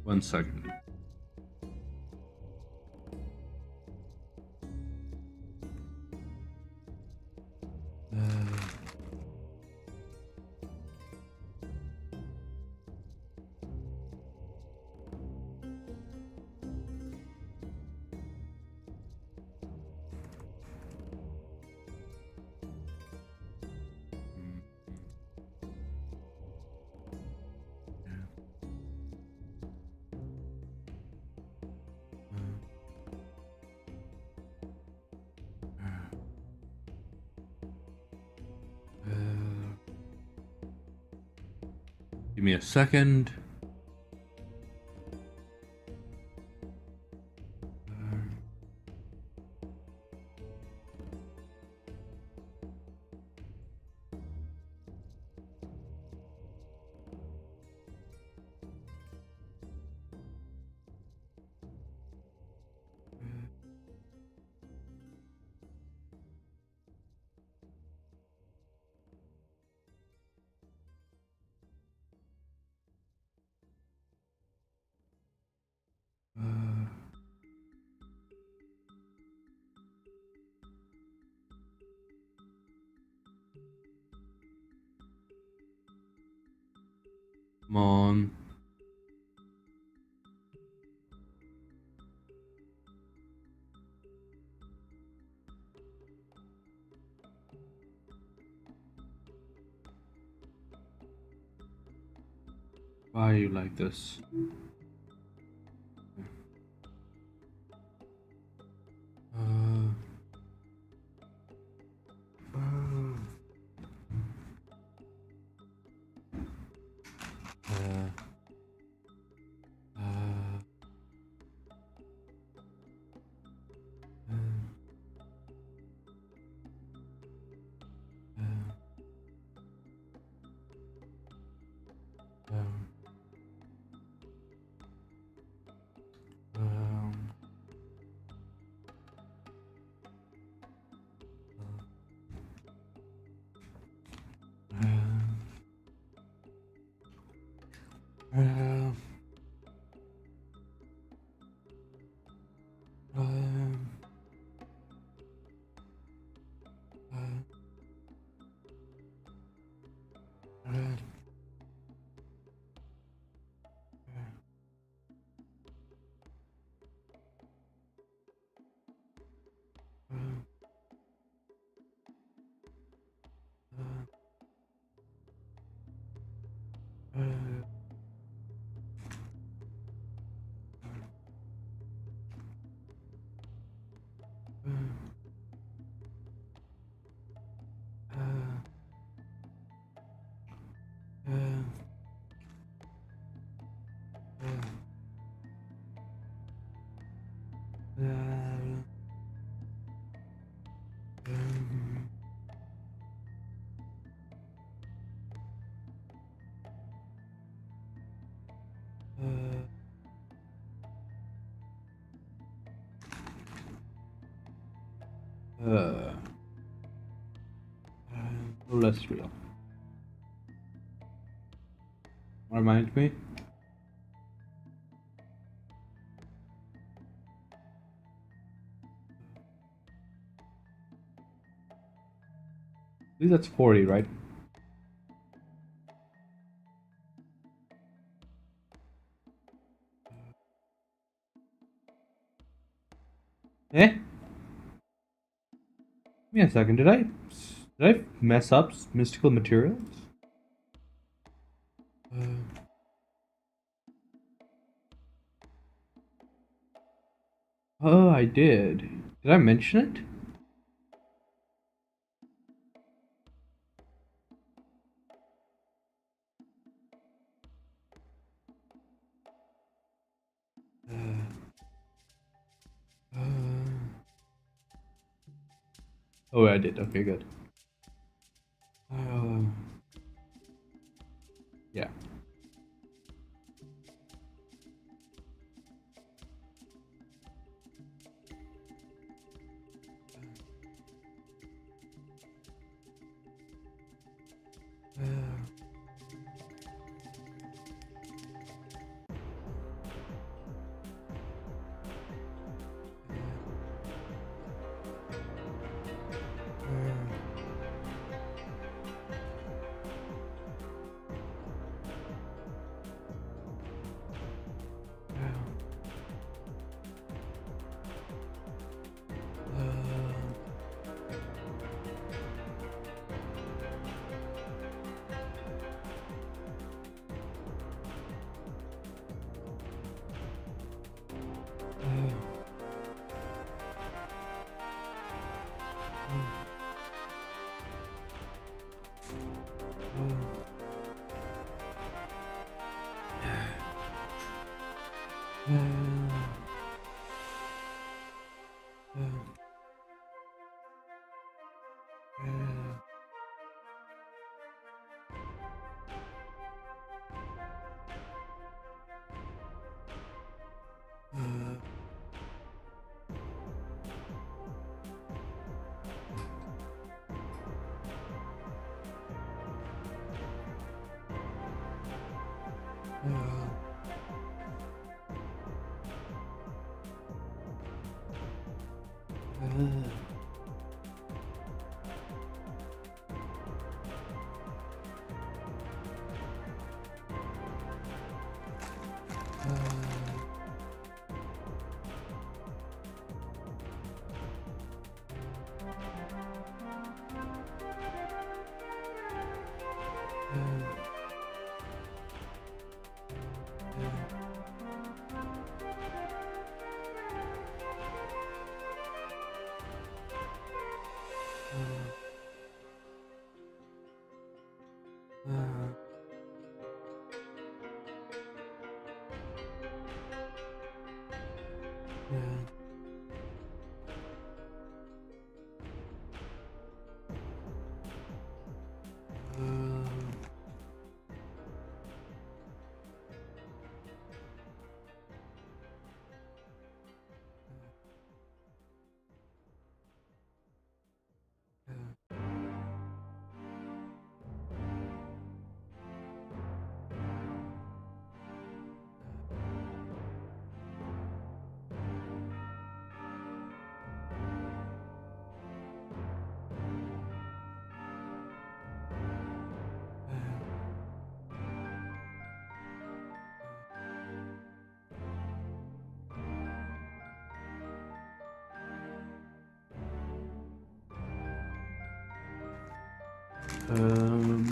One second. Give me a second. Come on. Why are you like this? Less real. Remind me. I think that's 40, right? Eh? Give me a second. Did I mess up mystical materials? Oh, I did. Did I mention it? Oh, I did. Okay, good. Yeah. Um.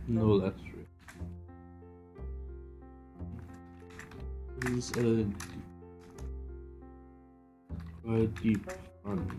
No, that's true. is a deep fun.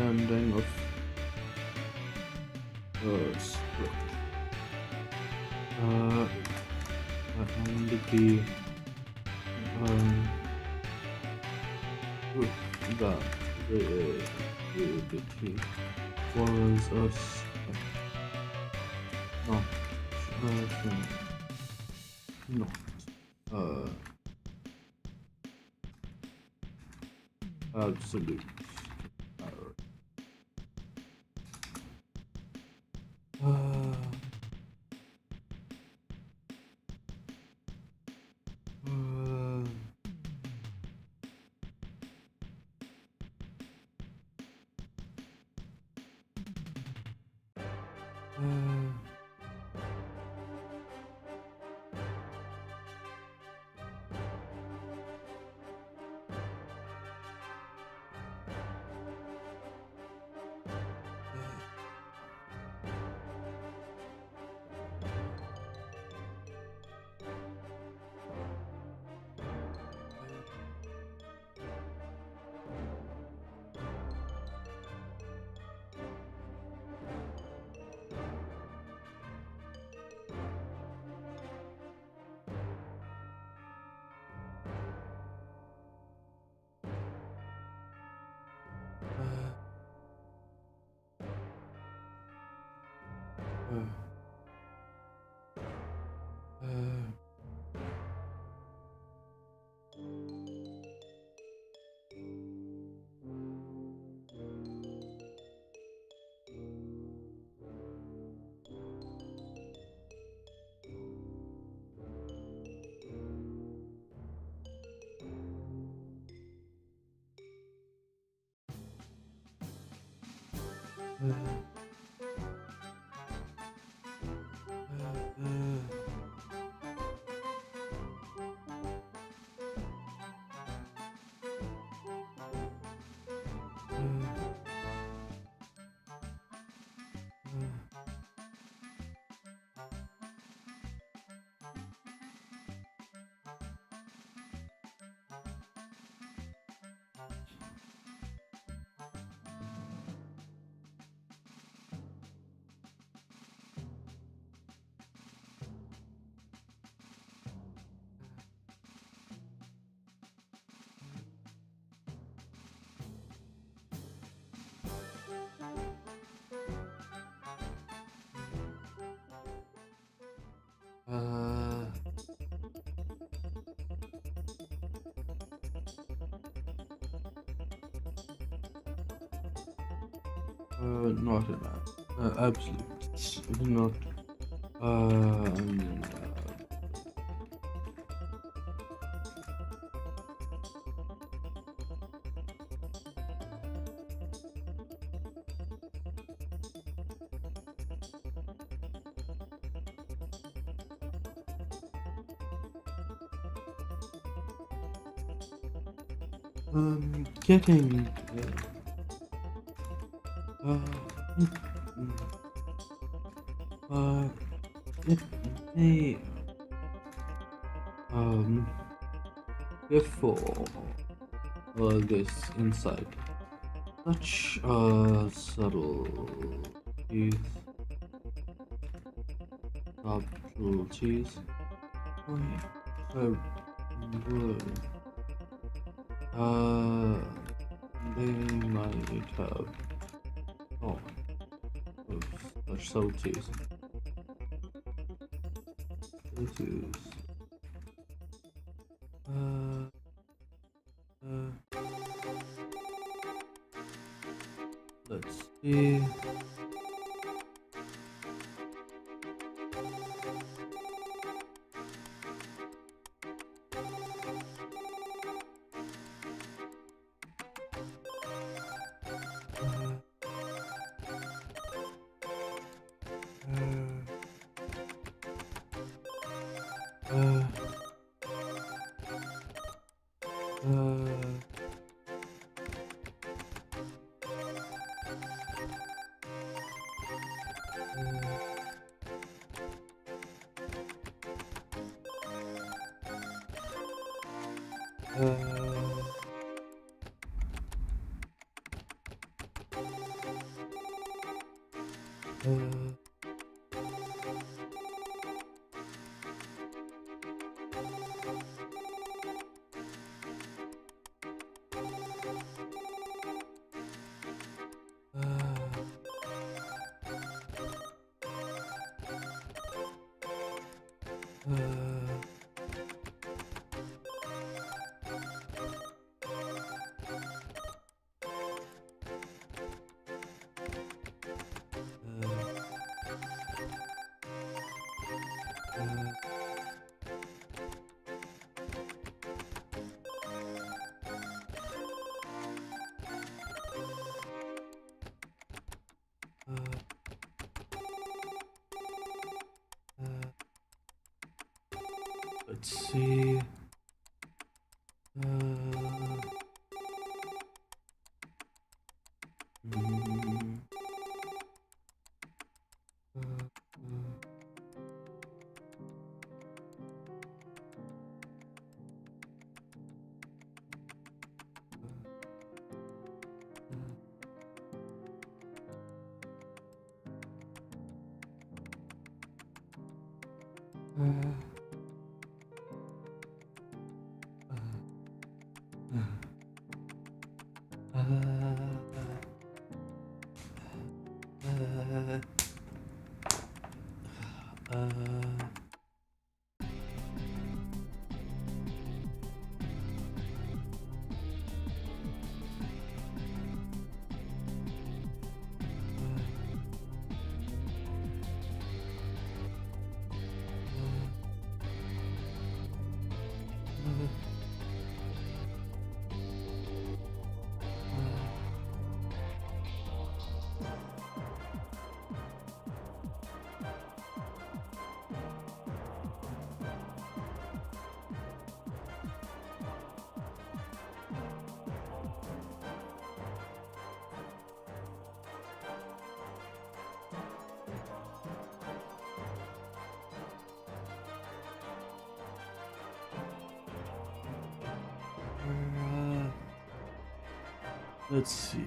Understanding of script. And the group that the was us not absolute power. Not enough. Absolutely not. And, getting. It may before this insight, such subtleties, I would, they might have thought of such subtleties. This is let's see. Let's see. Let's see.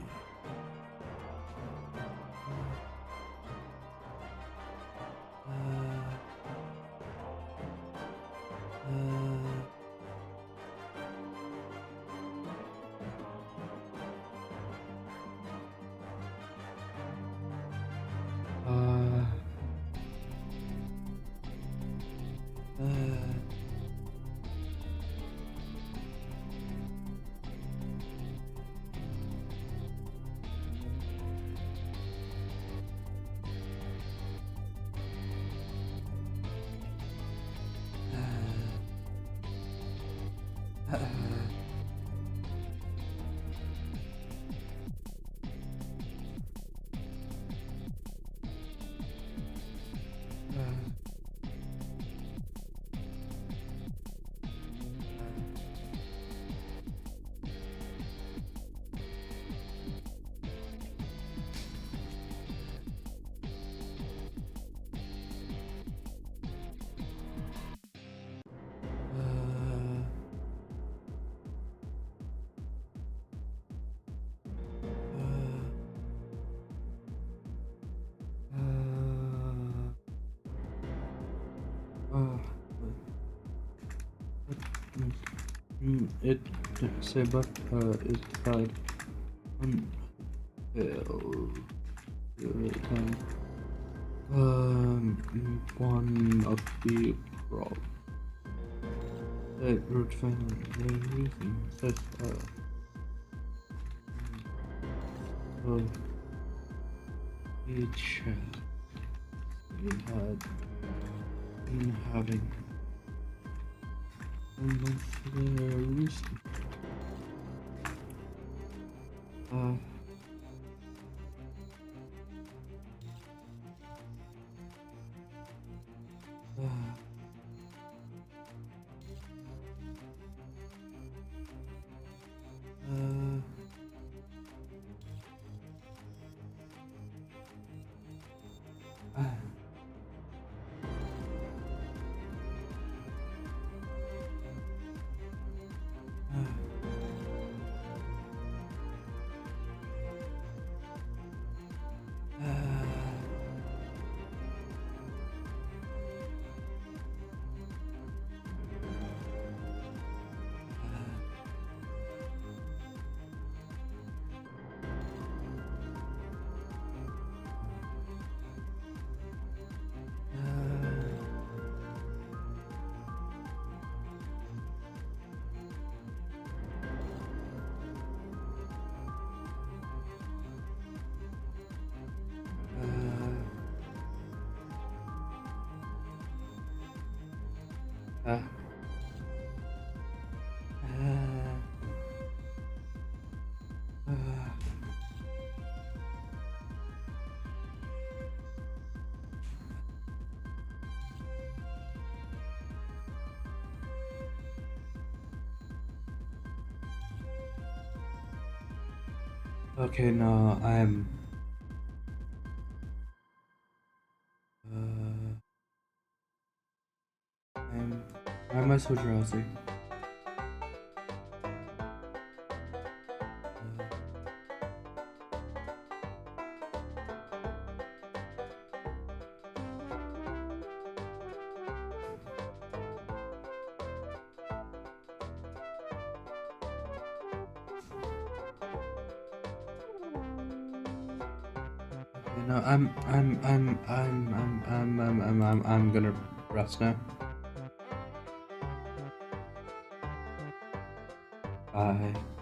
It say but it had one of the problems that root finally says each we had been having recent okay, now I'm why am I so drowsy? No, I'm gonna rest now. Bye.